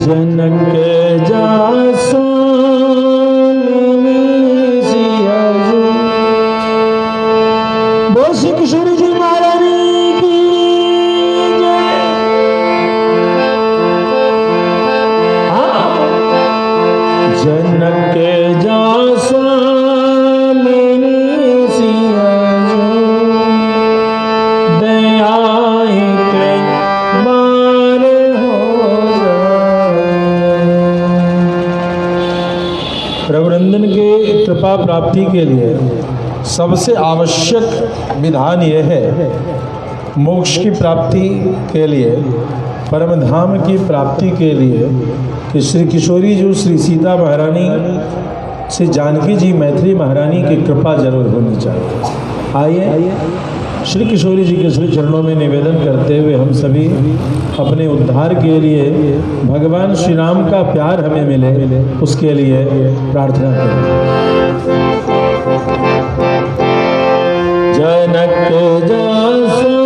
जनक जासो बोल श्री किशोरी जी महारानी की जय। जनक जासो रघुनंदन के कृपा प्राप्ति के लिए सबसे आवश्यक विधान यह है, मोक्ष की प्राप्ति के लिए, परम धाम की प्राप्ति के लिए कि श्री किशोरी जी श्री सीता महारानी से जानकी जी मैथिली महारानी की कृपा जरूर होनी चाहिए। आइए श्री किशोरी जी के श्री चरणों में निवेदन करते हुए हम सभी अपने उद्धार के लिए भगवान श्री राम का प्यार हमें मिले उसके लिए प्रार्थना करें। जनक जासो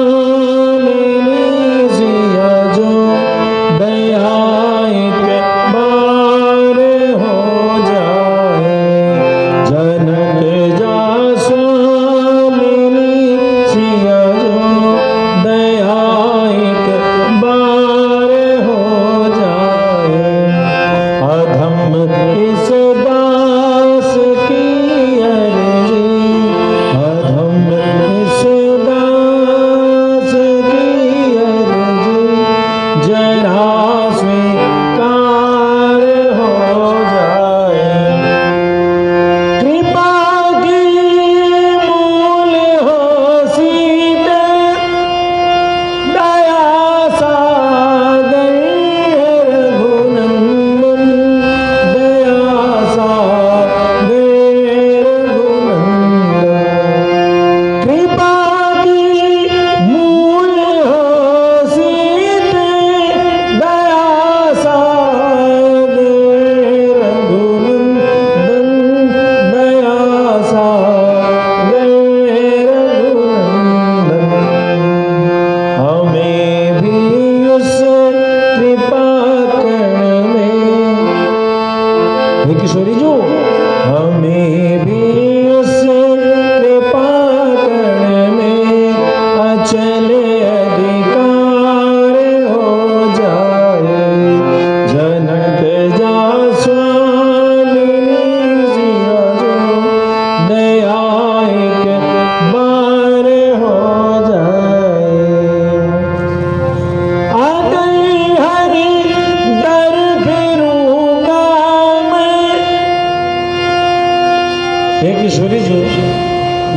किशोरी जो हमें भी उस कृपा करने में अचल अधिकार हो जाए। जनक जासो दया एक बार हो जाए। आ गई हरि दर फिरूंगा हे किशोरी जी,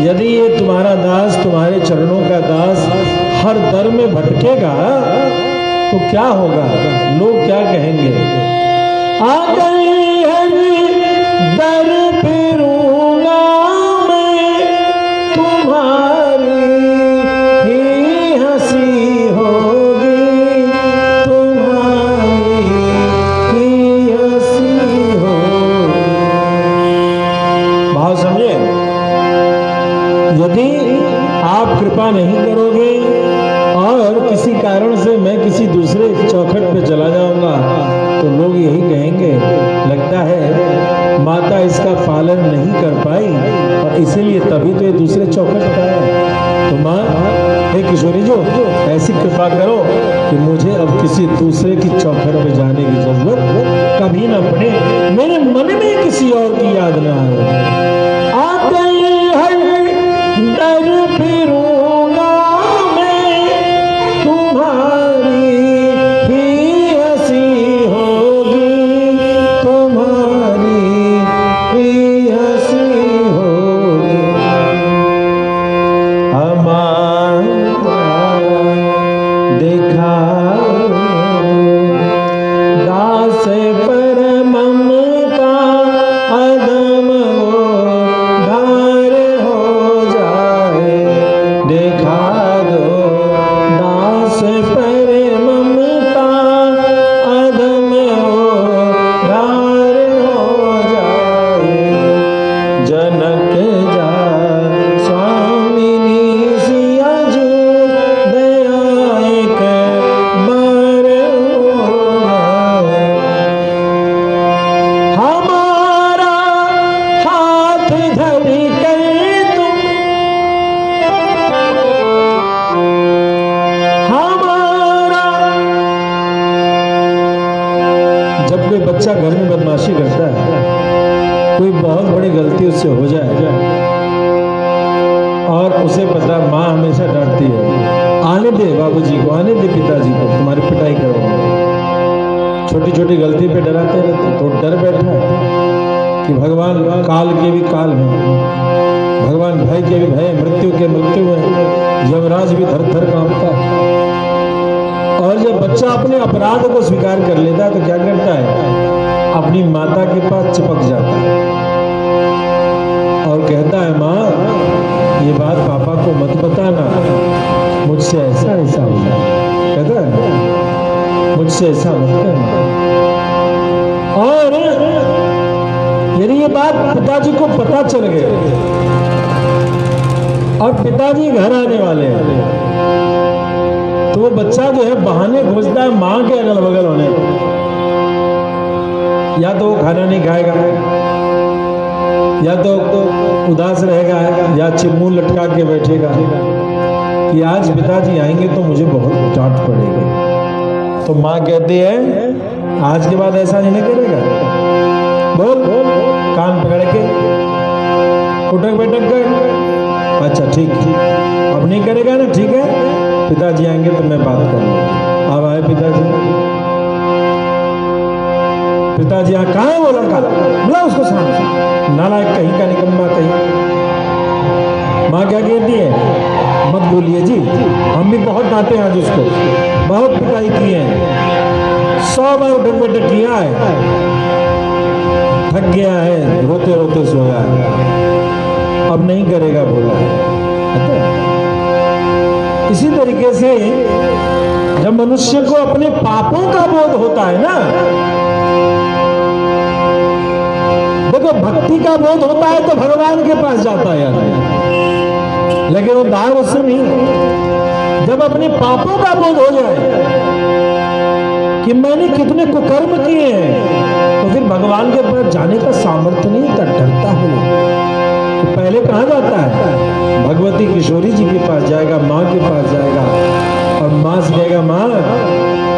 यदि ये तुम्हारा दास, तुम्हारे चरणों का दास हर दर में भटकेगा तो क्या होगा, लोग क्या कहेंगे। आ गई हरि दर फिरूंगा मैं, तुम्हारी ही हंसी होगी, तुम्हारी ही हंसी होगी। भाव समझे। यदि आप कृपा नहीं करोगे और किसी कारण से मैं किसी दूसरे चौखट पे चला जाऊंगा तो लोग यही कहेंगे, लगता है माता इसका पालन नहीं कर पाई और इसीलिए तभी तो ये दूसरे चौखट पर है। तो माँ, हे किशोरी जो ऐसी कृपा करो कि मुझे अब किसी दूसरे की चौखट पे जाने की जरूरत कभी ना पड़े, मेरे मन में किसी और की याद ना आए। आ गई दर फिरूंगा मैं, तुम्हारी ही हंसी होगी, तुम्हारी ही हंसी होगी। हमारा देखा दास जब कोई बच्चा घर में बदमाशी करता है, कोई बहुत बड़ी गलती उससे हो जाए और उसे पता, माँ हमेशा डांटती है, आने दे बाबूजी को, आने दे पिताजी को, तुम्हारी पिटाई करो। छोटी छोटी गलती पे डराते रहते, तो डर बैठा है कि भगवान काल के भी काल हैं, भगवान भय के भी भय, मृत्यु के मृत्यु है, यमराज भी थर थर कांपता है। और जब बच्चा अपने अपराध को स्वीकार कर लेता है तो क्या करता है, अपनी माता के पास चिपक जाता है और कहता है, माँ ये बात पापा को मत बताना, मुझसे ऐसा ऐसा हुआ। कहता है मुझसे ऐसा मत करना। और यदि ये बात पिताजी को पता चल गई और पिताजी घर आने वाले हैं, तो वो बच्चा जो है बहाने खोजता है माँ के अगल बगल होने। या तो वो खाना नहीं खाएगा, या तो उदास रहेगा, या चिमू लटका के बैठेगा कि आज पिताजी आएंगे तो मुझे बहुत डांट पड़ेगी। तो माँ कहती है आज के बाद ऐसा नहीं करेगा, बोल कान पकड़ के उठक बैठक कर, अच्छा ठीक ठीक, अब नहीं करेगा ना, ठीक है, पिताजी आएंगे तो मैं बात करूंगा। अब आए पिताजी, पिताजी यहाँ कहाँ है वो लड़का, बुला उसको सामने, नालायक कहीं का, निकम्मा कहीं। माँ क्या कहती है, मत बोलिए जी, हम भी बहुत डांटे आज उसको, बहुत पिटाई की है, 100 बार उठक बैठक किया है, थक गया है, रोते रोते सोया है, अब नहीं करेगा बोला है। इसी तरीके से जब मनुष्य को अपने पापों का बोध होता है ना, देखो भक्ति का बोध होता है तो भगवान के पास जाता है यार, लेकिन वो दाव उससे नहीं। जब अपने पापों का बोध हो जाए कि मैंने कितने कुकर्म किए हैं, तो फिर भगवान के पास जाने का सामर्थ्य नहीं होता, डरता है। तो पहले कहाँ जाता है, भगवती किशोरी जी के पास जाएगा, माँ के पास जाएगा, और माँ से कहेगा, माँ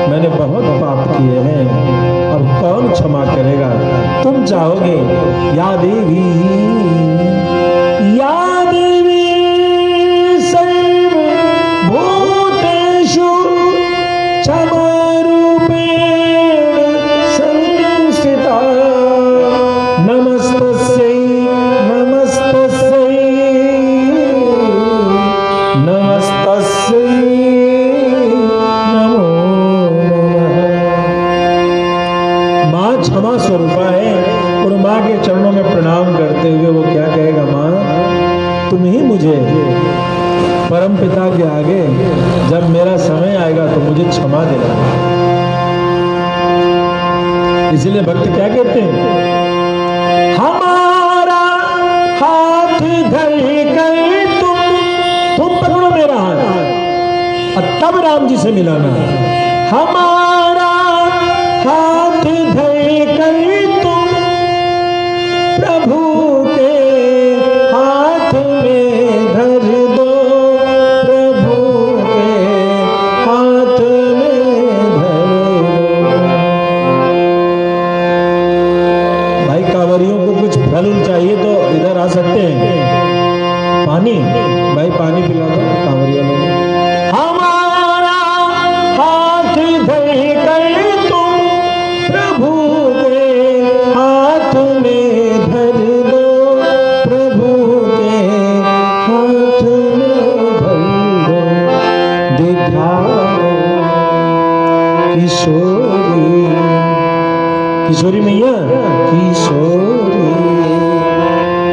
मैंने बहुत पाप किए हैं, अब कौन क्षमा करेगा, तुम चाहोगे, या देवी सर्व भूतेषु क्षमा रूपेण संस्थिता, नमस्तस्यै नमस्तस्यै नमस्तस्यै नमो नमः। माँ क्षमा स्वरूपा है, और माँ के चरणों में प्रणाम करते हुए वो क्या कहेगा, माँ तुम ही मुझे परम पिता के आगे जब मेरा समय आएगा तो मुझे क्षमा देना। इसलिए भक्त क्या कहते हैं, हमारा हाथ धर कर तुम पकड़ो मेरा हाथ और तब राम जी से मिलाना। हमारा हाथ धर कर तुम प्रभु के हाथ में धर दो, प्रभु के हाथ में धर दो। भाई कांवरियों को कुछ फल चाहिए तो इधर आ सकते हैं। पानी, भाई पानी पिला दो कांवरिया लोग। हमारा हाथ धर कर तुम प्रभु के हाथ में धर दो, प्रभु के हाथ में धर दो। दिखाओ किशोरी, किशोरी मैया, किशोरी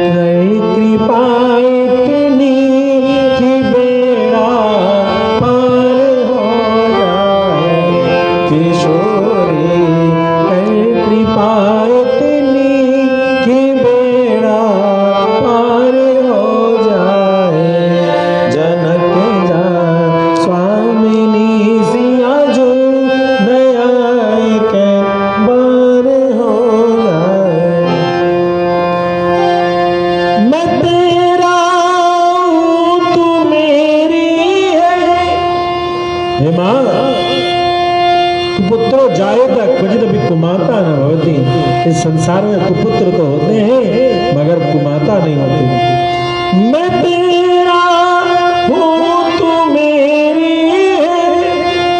नई कृपा इतनी कि बेड़ा पार हो जाए। किशोरी नई कृपा इतनी कि बेड़ा पार हो जाए। जनक जान स्वामिनी सिया जो नया के बार हो जाए। भी कुमाता न भवती। इस संसार में कुपुत्र तो होते हैं मगर कुमाता नहीं होती। मैं तेरा हूँ तू मेरी है,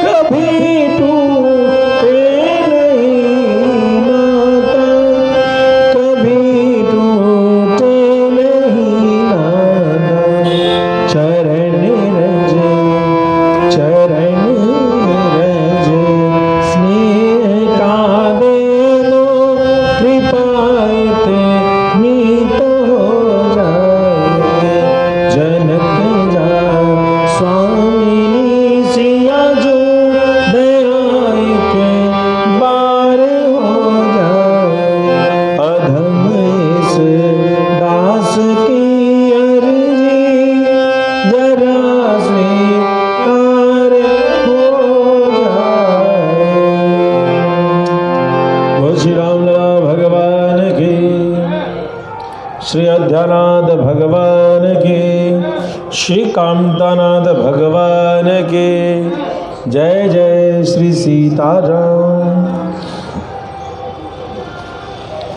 कभी टूटे नहीं नाता, कभी टूटे नहीं नाता। चरण रज चरण रज स्नेह का दे दो, कृपाते मीत हो जाए। जनक जा स्वामिनी सिया जो, दयाई के बार हो जाए। अधम इस दास की अर्जी, जरा स्वीकार हो जाए। वो श्री रामलला भगवान की, श्री अध्यानाथ भगवान की, श्री कामतानाथ भगवान की जय। जय श्री सीताराम।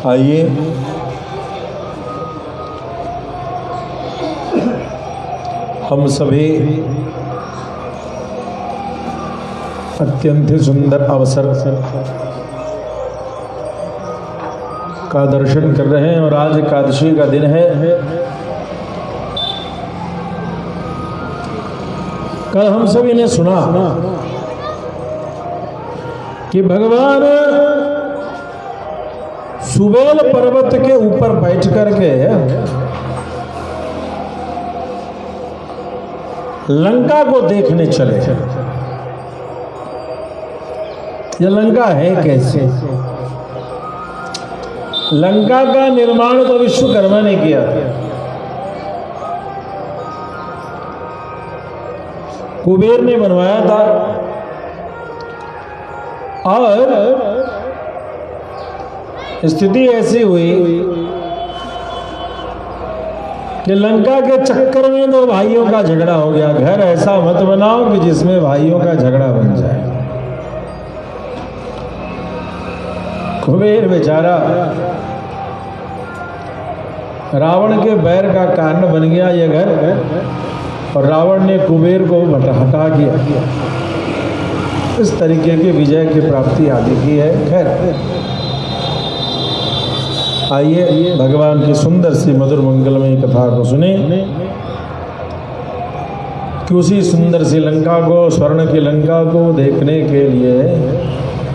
आइए हम सभी अत्यंत सुंदर अवसर का दर्शन कर रहे हैं और आज एकादशी का दिन है। कल हम सभी ने सुना कि भगवान सुबेल पर्वत के ऊपर बैठ करके लंका को देखने चले। ये लंका है कैसे? लंका का निर्माण तो विश्वकर्मा ने किया था। कुबेर ने बनवाया था और स्थिति ऐसी हुई कि लंका के चक्कर में दो भाइयों का झगड़ा हो गया। घर ऐसा मत बनाओ कि जिसमें भाइयों का झगड़ा बन जाए। कुबेर बेचारा रावण के बैर का कारण बन गया ये घर, और रावण ने कुबेर को हटा दिया। इस तरीके की विजय की प्राप्ति आदि की है। खैर, आइए भगवान की सुंदर सी मधुर मंगलमय कथा को सुने कि उसी सुंदर सी लंका को, स्वर्ण की लंका को देखने के लिए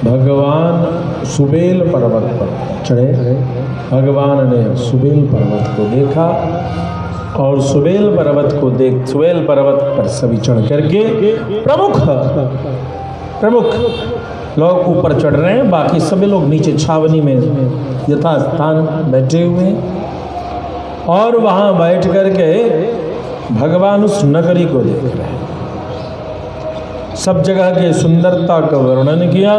भगवान सुबेल पर्वत पर चढ़े। भगवान ने सुबेल पर्वत को देखा और सुबेल पर्वत पर सभी चढ़ करके प्रमुख लोग ऊपर चढ़ रहे हैं, बाकी सभी लोग नीचे छावनी में यथास्थान बैठे हुए हैं और वहां बैठ करके भगवान उस नगरी को देख रहे हैं। सब जगह की सुंदरता का वर्णन किया।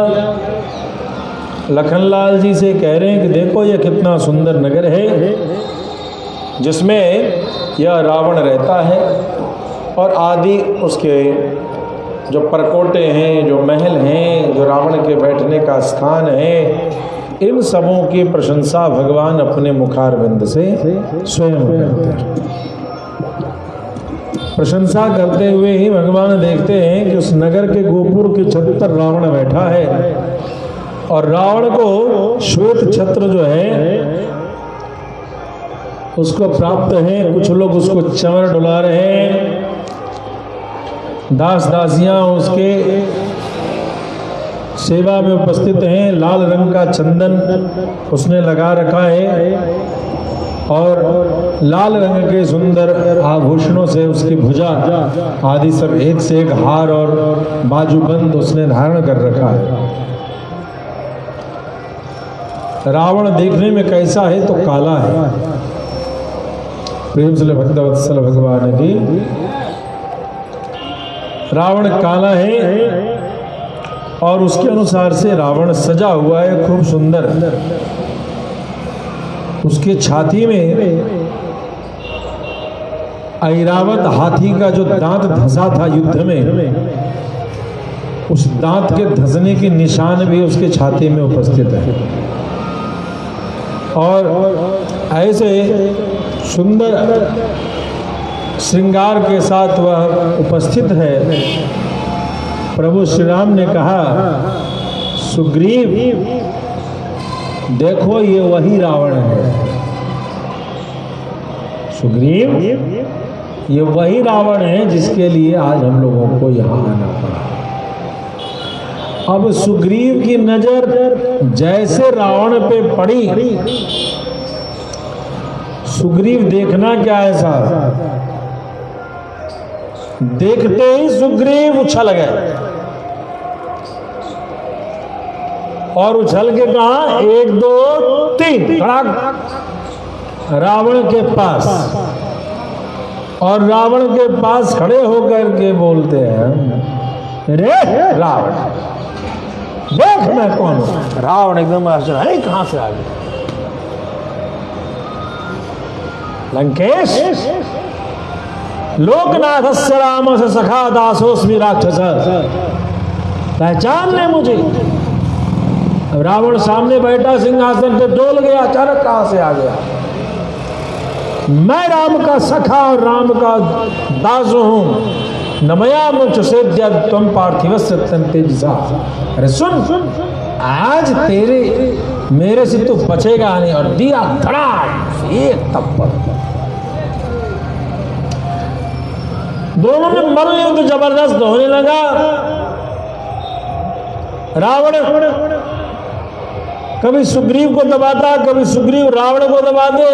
लखनलाल जी से कह रहे हैं कि देखो ये कितना सुंदर नगर है जिसमें यह रावण रहता है, और आदि उसके जो परकोटे हैं, जो महल हैं, जो रावण के बैठने का स्थान है, इन सबों की प्रशंसा भगवान अपने मुखारविंद से स्वयं करते हैं। प्रशंसा करते हुए ही भगवान देखते हैं कि उस नगर के गोपुर के छत पर रावण बैठा है, और रावण को श्वेत छत्र जो है उसको प्राप्त है। कुछ लोग उसको चंवर डुला रहे हैं, दास दासियां उसके सेवा में उपस्थित हैं। लाल रंग का चंदन उसने लगा रखा है और लाल रंग के सुंदर आभूषणों से उसकी भुजा आदि सब एक से एक हार और बाजूबंद उसने धारण कर रखा है। रावण देखने में कैसा है? तो काला है। प्रेम से भक्तवत्सल भगवान की, रावण काला है और उसके अनुसार से रावण सजा हुआ है, खूब सुंदर। उसके छाती में ऐरावत हाथी का जो दांत धंसा था युद्ध में, उस दांत के धंसने के निशान भी उसके छाती में उपस्थित है। और ऐसे सुंदर श्रृंगार के साथ वह उपस्थित है। प्रभु श्री राम ने कहा, सुग्रीव देखो ये वही रावण है। सुग्रीव ये वही रावण है जिसके लिए आज हम लोगों को यहाँ आना पड़ा। अब सुग्रीव की नजर जैसे रावण पे पड़ी, सुग्रीव देखना क्या है साहब, देखते ही सुग्रीव उछल गए और उछल के कहा 1 2 3 रावण के पास। और रावण के पास खड़े होकर के बोलते हैं, रे रावण देख मैं कौन हूं। रावण एकदम आश्चर्य, अरे कहां से आ गया? लंकेश लोकनाथस्य रामस्य सखा दासोस्मि राक्षस, पहचान ले मुझे। अब रावण सामने बैठा सिंहासन पे डोल गया, अचानक कहां से आ गया? मैं राम का सखा और राम का दास हूं। नमया मुझ से तुम पार्थिवस्य तेजसा। अरे सुन सुन, आज तेरे मेरे से तू बचेगा नहीं। और दिया धड़ाक एक थप्पड़। दोनों में मल्लयुद्ध जबरदस्त होने लगा। रावण कभी सुग्रीव को दबाता, कभी सुग्रीव रावण को दबाते,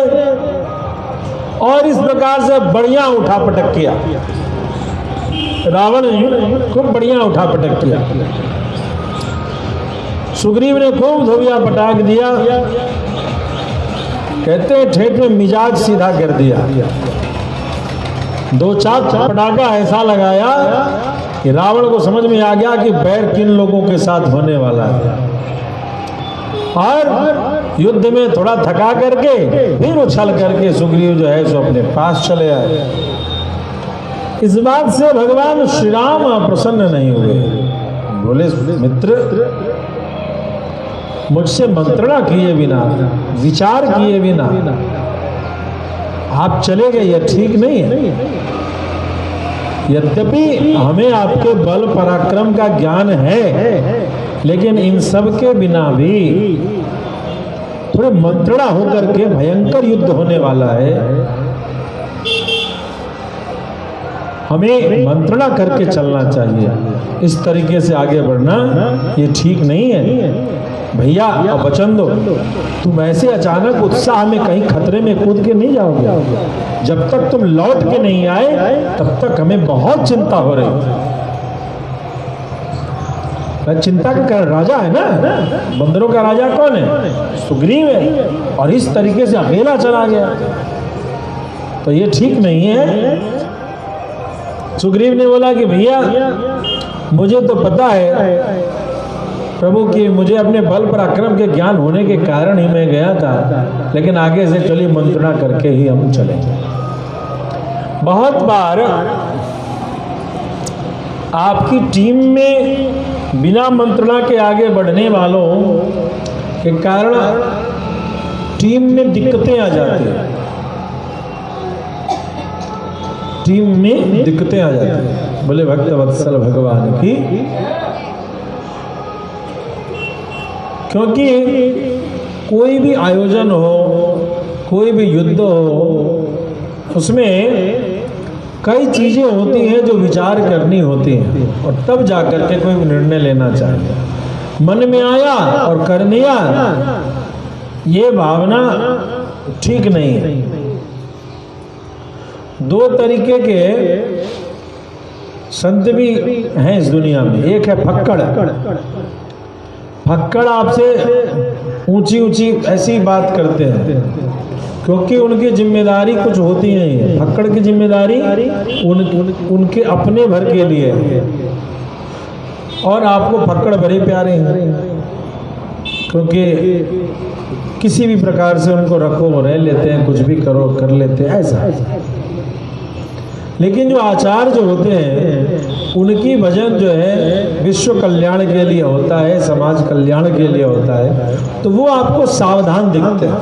और इस प्रकार से बढ़िया उठा पटक किया। रावण ने खूब बढ़िया उठा पटक किया। सुग्रीव ने खूब धोबिया पटाक दिया। कहते हैं ठेठ में मिजाज सीधा कर दिया। 2-4 पटाखा ऐसा लगाया कि रावण को समझ में आ गया कि बैर किन लोगों के साथ होने वाला है। और युद्ध में थोड़ा थका करके फिर उछल करके सुग्रीव जो है सो अपने पास चले आए। इस बात से भगवान श्री राम प्रसन्न नहीं हुए। बोले, मित्र मुझसे मंत्रणा किए बिना, विचार किए बिना आप चले गए, यह ठीक नहीं है। यद्यपि हमें आपके बल पराक्रम का ज्ञान है, लेकिन इन सब के बिना भी थोड़े मंत्रणा होकर के भयंकर युद्ध होने वाला है। हमें मंत्रणा करके चलना चाहिए। इस तरीके से आगे बढ़ना ये ठीक नहीं है। भैया अब वचन दो, तुम ऐसे अचानक उत्साह में कहीं खतरे में कूद के नहीं जाओगे। जब तक तुम लौट के नहीं आए तब तक हमें बहुत चिंता हो रही। चिंता का राजा है ना, बंदरों का राजा कौन है? सुग्रीव है। और इस तरीके से अकेला चला गया तो ये ठीक नहीं है। सुग्रीव ने बोला कि भैया मुझे तो पता है प्रभु कि मुझे अपने बल पराक्रम के ज्ञान होने के कारण ही मैं गया था, लेकिन आगे से चलिए मंत्रणा करके ही हम चले। बहुत बार आपकी टीम में बिना मंत्रणा के आगे बढ़ने वालों के कारण टीम में दिक्कतें आ जाती हैं। टीम में दिक्कतें आ जाती हैं। बोले भक्त वत्सल भगवान की। क्योंकि कोई भी आयोजन हो, कोई भी युद्ध हो, उसमें कई चीजें होती हैं जो विचार करनी होती हैं और तब जाकर के कोई निर्णय लेना चाहिए। मन में आया और कर लिया, ये भावना ठीक नहीं है। 2 तरीके के संत भी हैं इस दुनिया में। एक है फक्कड़। फक्कड़ आपसे ऊंची ऊंची ऐसी बात करते हैं क्योंकि उनकी जिम्मेदारी कुछ होती नहीं है। फक्कड़ की जिम्मेदारी उनके अपने भर के लिए है। और आपको फक्कड़ बड़े प्यारे हैं क्योंकि किसी भी प्रकार से उनको रखो वो रह लेते हैं, कुछ भी करो कर लेते हैं ऐसा। लेकिन जो आचार्य जो होते हैं उनकी भजन जो है विश्व कल्याण के लिए होता है, समाज कल्याण के लिए होता है, तो वो आपको सावधान दिखते हैं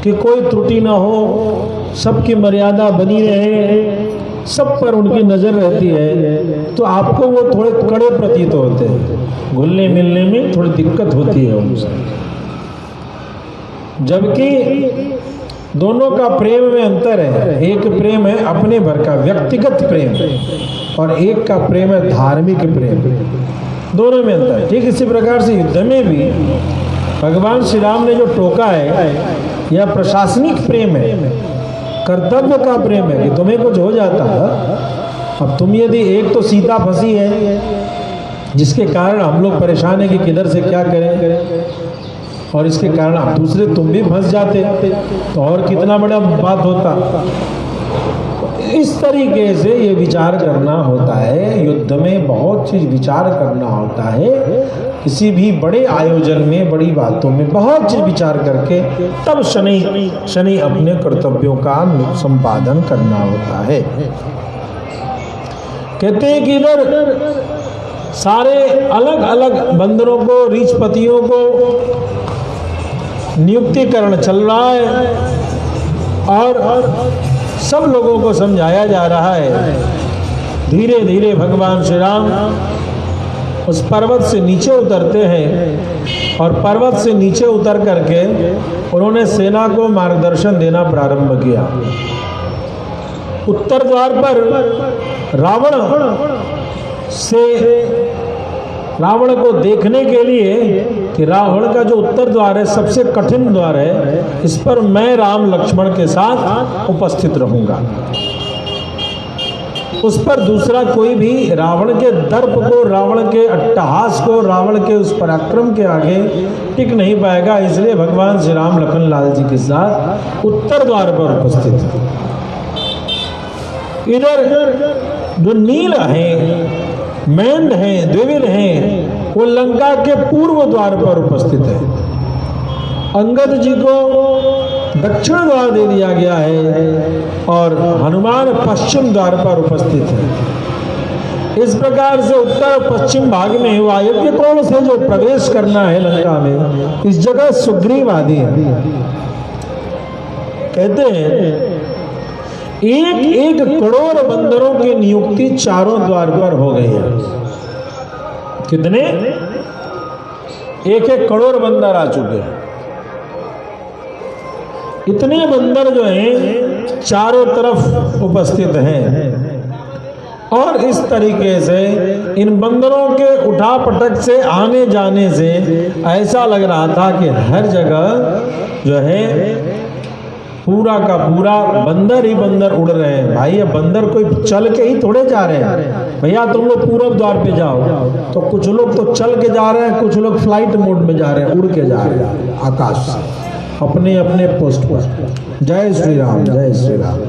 कि कोई त्रुटि ना हो, सबकी मर्यादा बनी रहे, सब पर उनकी नज़र रहती है, तो आपको वो थोड़े कड़े प्रतीत होते हैं, घुलने मिलने में थोड़ी दिक्कत होती है उनसे। जबकि दोनों का प्रेम में अंतर है, एक प्रेम है अपने भर का व्यक्तिगत प्रेम और एक का प्रेम है धार्मिक प्रेम, दोनों में अंतर है। ठीक इसी प्रकार से युद्ध में भी भगवान श्री राम ने जो टोका है यह प्रशासनिक प्रेम है, कर्तव्य का प्रेम है कि तुम्हें कुछ हो जाता है, अब तुम यदि एक तो सीता फंसी है जिसके कारण हम लोग परेशान हैं कि किधर से क्या करें, और इसके कारण आप दूसरे तुम भी फंस जाते तो और कितना बड़ा बात होता। इस तरीके से ये विचार करना होता है, युद्ध में बहुत चीज विचार करना होता है, किसी भी बड़े आयोजन में, बड़ी बातों में बहुत चीज विचार करके तब शनि अपने कर्तव्यों का संपादन करना होता है। कहते हैं कि इधर सारे अलग अलग बंदरों को, रीछपतियों को नियुक्तिकरण चल रहा है और सब लोगों को समझाया जा रहा है। धीरे धीरे भगवान श्री राम उस पर्वत से नीचे उतरते हैं और पर्वत से नीचे उतर करके उन्होंने सेना को मार्गदर्शन देना प्रारंभ किया। उत्तर द्वार पर रावण को देखने के लिए कि रावण का जो उत्तर द्वार है सबसे कठिन द्वार है, इस पर मैं राम लक्ष्मण के साथ उपस्थित रहूंगा। उस पर दूसरा कोई भी रावण के दर्प को, रावण के अट्टहास को, रावण के उस पराक्रम के आगे टिक नहीं पाएगा। इसलिए भगवान श्री राम लखन लाल जी के साथ उत्तर द्वार पर उपस्थित है। इधर जो नील है, मेंढ हैं, द्विविद हैं, वो लंका के पूर्व द्वार पर उपस्थित है। अंगद जी को दक्षिण द्वार दे दिया गया है और हनुमान पश्चिम द्वार पर उपस्थित है। इस प्रकार से उत्तर पश्चिम भाग में वायव्य कोण से जो प्रवेश करना है लंका में, इस जगह सुग्रीव आदि है। कहते हैं एक एक करोड़ बंदरों की नियुक्ति चारों द्वार पर हो गई है। कितने? एक एक करोड़ बंदर आ चुके हैं। इतने बंदर जो हैं चारों तरफ उपस्थित हैं और इस तरीके से इन बंदरों के उठापटक से, आने जाने से ऐसा लग रहा था कि हर जगह जो है पूरा का पूरा बंदर ही बंदर उड़ रहे हैं। भाई ये बंदर कोई चल के ही थोड़े जा रहे हैं, भैया तुम लोग पूरब द्वार पे जाओ। तो कुछ लोग तो चल के जा रहे हैं, कुछ लोग फ्लाइट मोड में जा रहे हैं, उड़ के जा रहे हैं आकाश से अपने अपने पोस्ट पर। जय श्री राम, जय श्री राम।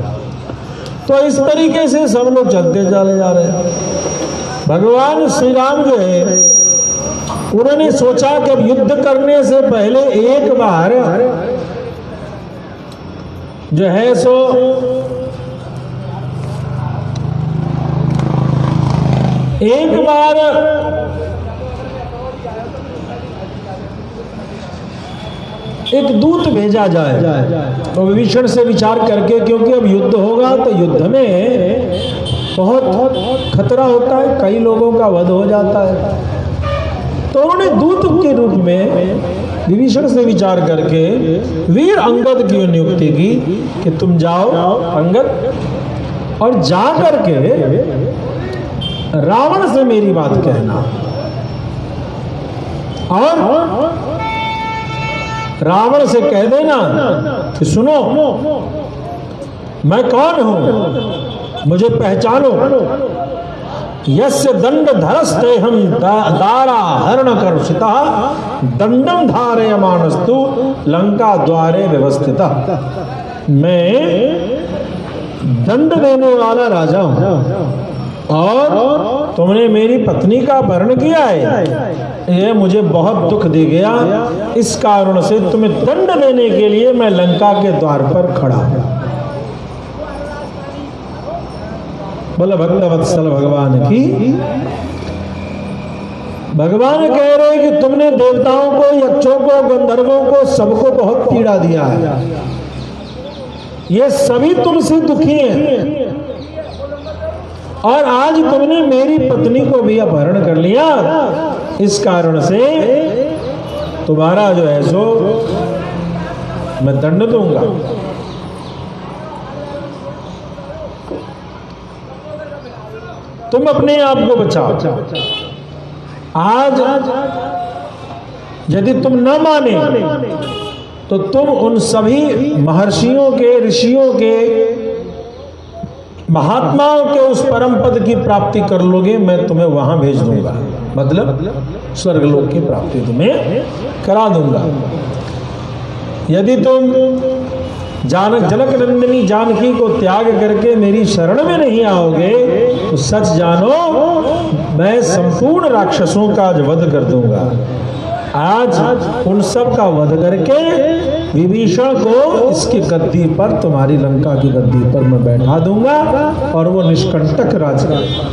तो इस तरीके से सब लोग चलते चले जा रहे हैं। भगवान श्री राम जो है उन्होंने सोचा कि अब युद्ध करने से पहले एक बार जो है सो एक बार एक दूत भेजा जाए तो विभीषण से विचार करके, क्योंकि अब युद्ध होगा तो युद्ध में बहुत खतरा होता है, कई लोगों का वध हो जाता है। तो उन्होंने दूत के रूप में विभीषण से विचार करके वीर अंगद की नियुक्ति की कि तुम जाओ अंगद और जा करके रावण से मेरी बात कहना और रावण से कह देना कि सुनो मैं कौन हूं, मुझे पहचानो। यस्य दंड धरस्ते हम दारा हरण करुषिता दंडम धारयमानस्तु लंका द्वारे व्यवस्थिता। मैं दंड देने वाला राजा हूं और तुमने मेरी पत्नी का अपहरण किया है, यह मुझे बहुत दुख दे गया। इस कारण से तुम्हें दंड देने के लिए मैं लंका के द्वार पर खड़ा हूं। बोले भक्तवत्सल भगवान की। भगवान कह रहे कि तुमने देवताओं को, यक्षों को, गंधर्वों को, सबको बहुत पीड़ा दिया है, ये सभी तुमसे दुखी हैं, और आज तुमने मेरी पत्नी को भी अपहरण कर लिया, इस कारण से तुम्हारा जो है सो मैं दंड दूंगा। तुम अपने आप को बचाओ। आज यदि तुम न माने तो तुम उन सभी महर्षियों के, ऋषियों के, महात्माओं के उस परम पद की प्राप्ति कर लोगे, मैं तुम्हें वहां भेज दूंगा, मतलब स्वर्गलोक की प्राप्ति तुम्हें करा दूंगा। यदि तुम जनक नंदिनी जानकी को त्याग करके मेरी शरण में नहीं आओगे तो सच जानो मैं संपूर्ण राक्षसों का आज वध कर दूंगा। आज उन सब का वध करके विभीषण को इसकी गद्दी पर, तुम्हारी लंका की गद्दी पर मैं बैठा दूंगा और वो निष्कंटक राज करेगा।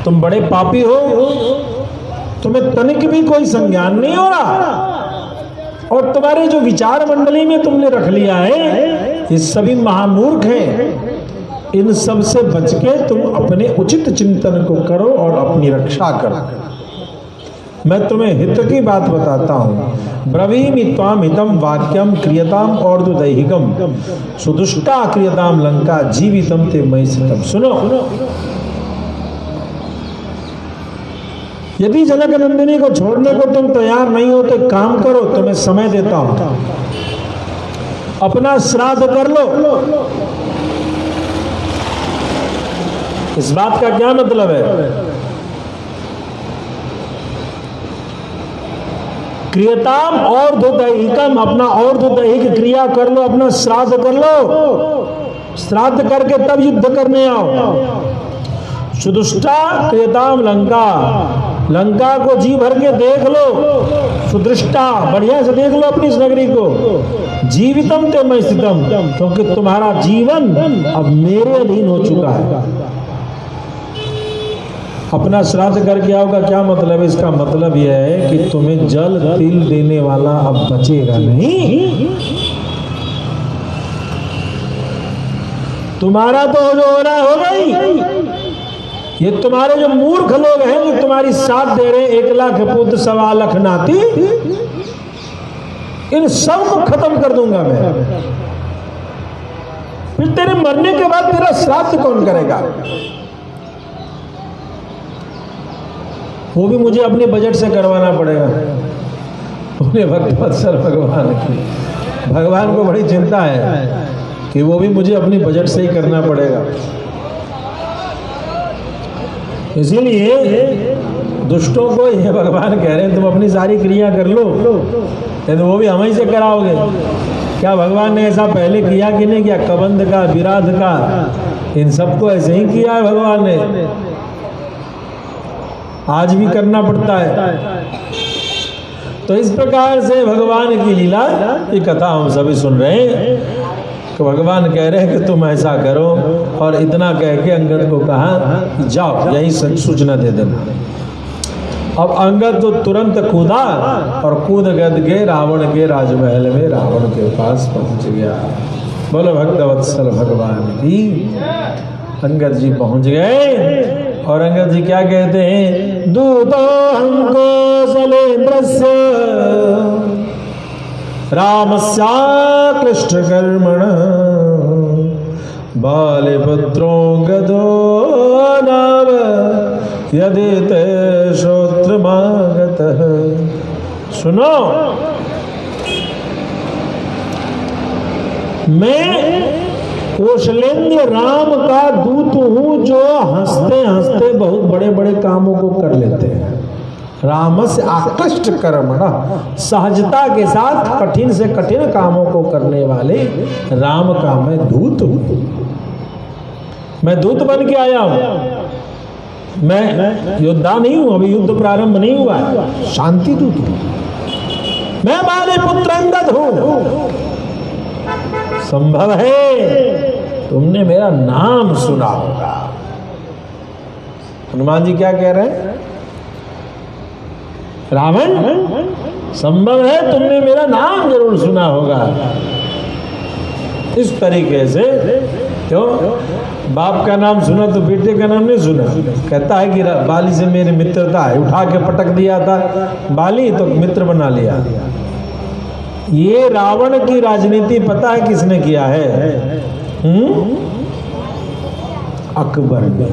तुम बड़े पापी हो, तुम्हें तनिक भी कोई संज्ञान नहीं हो रहा, और तुम्हारे जो विचार मंडली में तुमने रख लिया है ये सभी महामूर्ख हैं। इन सब से बच के तुम अपने उचित चिंतन को करो और अपनी रक्षा करो। मैं तुम्हें हित की बात बताता हूं। ब्रवीमि त्वाम हितम वाक्यम क्रियताम और दैहिकम सुदुष्टा क्रियताम लंका जीवितम ते मयि सितम। सुनो, यदि जनक नंदिनी को छोड़ने को तुम तैयार नहीं हो तो काम करो, तुम्हें समय देता हूं, अपना श्राद्ध कर लो। इस बात का क्या मतलब है? क्रियताम और दैहिकम, अपना और दैहिक क्रिया कर लो, अपना श्राद्ध कर लो। श्राद्ध करके तब युद्ध करने आओ। सुदुष्टा क्रियताम लंका, लंका को जी भर के देख लो। सुदृष्टा, बढ़िया से देख लो अपनी इस नगरी को। जीवितम ते मयि स्थितम, क्योंकि तुम्हारा जीवन अब मेरे अधीन हो चुका है। अपना श्राद्ध करके आओ का क्या मतलब है? इसका मतलब यह है कि तुम्हें जल तिल देने वाला अब बचेगा नहीं। तुम्हारा तो जो हो रहा हो गई। ये तुम्हारे जो मूर्ख लोग हैं जो तुम्हारी साथ दे रहे, 1 लाख पुत्र 1.25 लाख नाती, इन सब को खत्म कर दूंगा मैं। फिर तेरे मरने के बाद तेरा श्राद्ध कौन करेगा? वो भी मुझे अपने बजट से करवाना पड़ेगा। उन्हें भक्तवत्सल भगवान की, भगवान को बड़ी चिंता है कि वो भी मुझे अपनी बजट से ही करना पड़ेगा। इसीलिए दुष्टों को ये भगवान कह रहे हैं तुम अपनी सारी क्रिया कर लो, तो वो भी हम ही से कराओगे। क्या भगवान ने ऐसा पहले किया कि नहीं किया? कबंध का, विराध का, इन सबको ऐसे ही किया है भगवान ने। आज भी करना पड़ता है। तो इस प्रकार से भगवान की लीला की कथा हम सभी सुन रहे हैं। तो भगवान कह रहे हैं कि तुम ऐसा करो, और इतना कह के अंगद को कहा जाओ यही सूचना दे देना। अब अंगद तो तुरंत कूदा और कूद गद के रावण के राजमहल में रावण के पास पहुंच गया। बोलो भक्तवत्सल भगवान की। अंगद जी पहुंच गए और अंगद जी क्या कहते हैं? दूतो हमको सलेन्द्रस्य रामस्याक्लिष्ट कर्मण बालिपुत्रो गदो नाम यदि ते श्रोत्रमागतः। सुनो, मैं कौशलेंद्र राम का दूत हूं जो हंसते हंसते बहुत बड़े बड़े कामों को कर लेते हैं। राम से आकृष्ट कर्मण, सहजता के साथ कठिन से कठिन कामों को करने वाले राम का मैं दूत हूं। मैं दूत बन के आया हूं। मैं योद्धा नहीं हूं, अभी युद्ध प्रारंभ नहीं हुआ है, शांति दूत हूं। मैं बाली पुत्र अंगद हूं। संभव है तुमने मेरा नाम सुना होगा। हनुमान जी क्या कह रहे हैं? रावण, संभव है तुमने मेरा नाम जरूर सुना होगा। इस तरीके से क्यों, बाप का नाम सुना तो बेटे का नाम नहीं सुना। कहता है कि बाली से मेरी मित्रता है, उठा के पटक दिया था बाली तो मित्र बना लिया। ये रावण की राजनीति पता है किसने किया है? अकबर ने।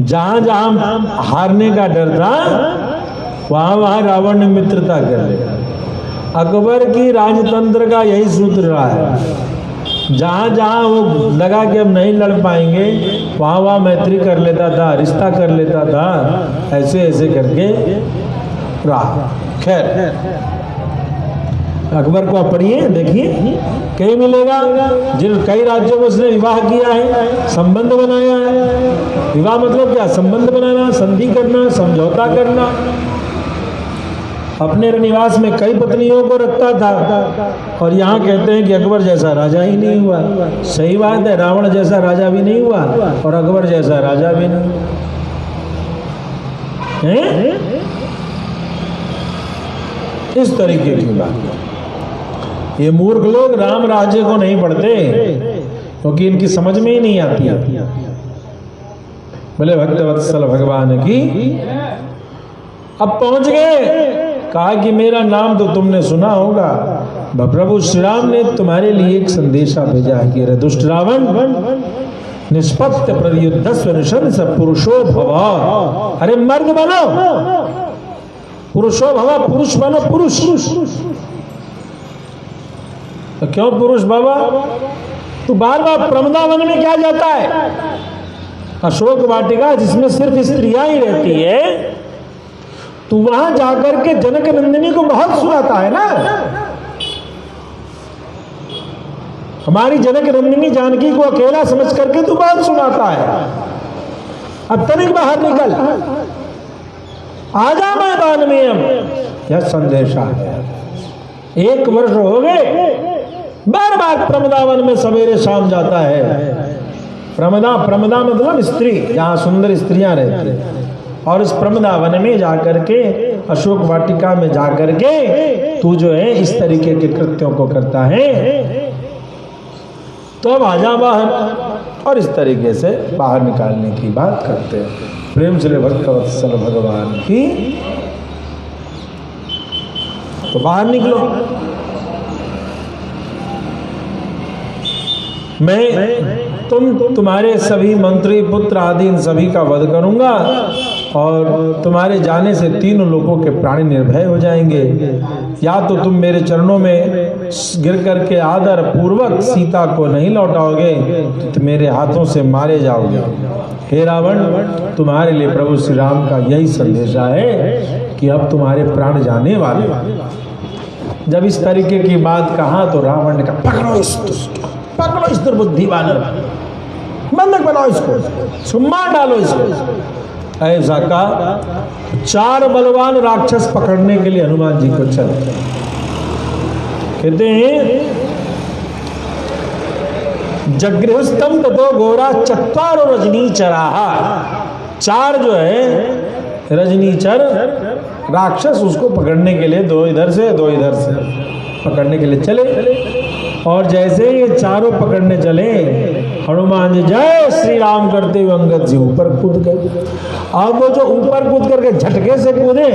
जहां जहां हारने का डर था वहां वहां रावण ने मित्रता कर लिया। अकबर की राजतंत्र का यही सूत्र रहा है। जहां जहां वो लगा कि अब नहीं लड़ पाएंगे वहां वहां मैत्री कर लेता था, रिश्ता कर लेता था, ऐसे ऐसे करके रहा। खैर, अकबर को आप पढ़िए, देखिए कहीं मिलेगा जिन कई राज्यों में उसने विवाह किया है, संबंध बनाया है। विवाह मतलब क्या? संबंध बनाना, संधि करना, समझौता करना। अपने निवास में कई पत्नियों को रखता था और यहाँ कहते हैं कि अकबर जैसा राजा ही नहीं हुआ। सही बात है, रावण जैसा राजा भी नहीं हुआ और अकबर जैसा राजा भी नहीं है। इस तरीके की बात। ये मूर्ख लोग राम राज्य को नहीं पढ़ते क्योंकि इनकी समझ में ही नहीं आती है। बोले भक्तवत्सल भगवान की। अब पहुंच गए, कहा कि मेरा नाम तो तुमने सुना होगा। प्रभु श्री राम ने तुम्हारे लिए एक संदेशा भेजा है कि दुष्ट रावण, निष्पत्त प्रयुद्धस्व निशंस पुरुषो भव। अरे मर्द बनो, पुरुषो भव, पुरुष बनो, पुरुष। तो क्यों पुरुष बाबा? तू बार बार प्रमदावन में क्या जाता है? अशोक वाटिका जिसमें सिर्फ स्त्रियां ही रहती है, तू वहां जाकर के जनक नंदिनी को बहुत सुनाता है ना। हमारी जनक नंदिनी जानकी को अकेला समझ करके तू बहुत सुनाता है। अब तनिक बाहर निकल, आजा मैदान में। अब यह संदेशा है। 1 वर्ष हो गए, बार बार प्रमदावन में सवेरे शाम जाता है। प्रमदा मतलब स्त्री, जहां सुंदर स्त्रियां रहती। और इस प्रमदावन में जाकर के, अशोक वाटिका में जाकर के तू जो है इस तरीके के कृत्यों को करता है, तो अब आजा बाहर। और इस तरीके से बाहर निकालने की बात करते हैं। प्रेम से भक्तवत्सल भगवान की। तो बाहर निकलो, मैं तुम्हारे सभी मंत्री पुत्र आदि इन सभी का वध करूंगा और तुम्हारे जाने से 3 लोगों के प्राणी निर्भय हो जाएंगे। या तो तुम मेरे चरणों में गिर करके आदर पूर्वक सीता को नहीं लौटाओगे तो मेरे हाथों से मारे जाओगे। हे रावण, तुम्हारे लिए प्रभु श्री राम का यही संदेशा है कि अब तुम्हारे प्राण जाने वाले। जब इस तरीके की बात कहा तो रावण ने कहा, पकड़ो इस दुर्बुद्धि वानर, बंधक बनाओ इसको, मार डालो इसको। ऐसा का 4 बलवान राक्षस पकड़ने के लिए हनुमान जी को चले। कहते हैं जगृहस्थम ततो घोरा 4 रजनीचराहा। 4 जो है रजनीचर राक्षस उसको पकड़ने के लिए 2 इधर से 2 इधर से पकड़ने के लिए चले। और जैसे ये चारों पकड़ने चले, हनुमान जी जय श्री राम करते हुए अंगद जी ऊपर कूद गए। अब वो जो ऊपर कूद करके झटके से कूदे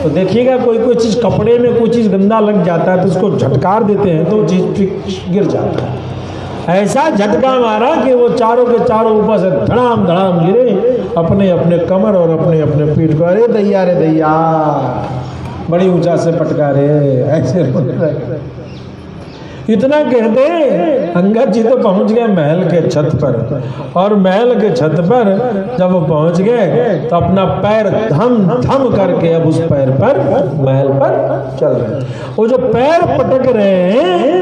तो देखिएगा कोई चीज कपड़े में कोई चीज गंदा लग जाता है तो उसको झटकार देते हैं तो वो चीज गिर जाता है। ऐसा झटका मारा कि वो चारों के चारों ऊपर से धड़ाम धड़ाम गिरे, अपने अपने कमर और अपने अपने पीठ को। अरे दैया बड़ी ऊंचा से पटका रे, ऐसे इतना कहते अंगद जी तो पहुंच गए महल के छत पर। और महल के छत पर जब वो पहुंच गए तो अपना पैर धम धम करके अब उस पैर पर महल पर चल रहे। वो जो पैर पटक रहे हैं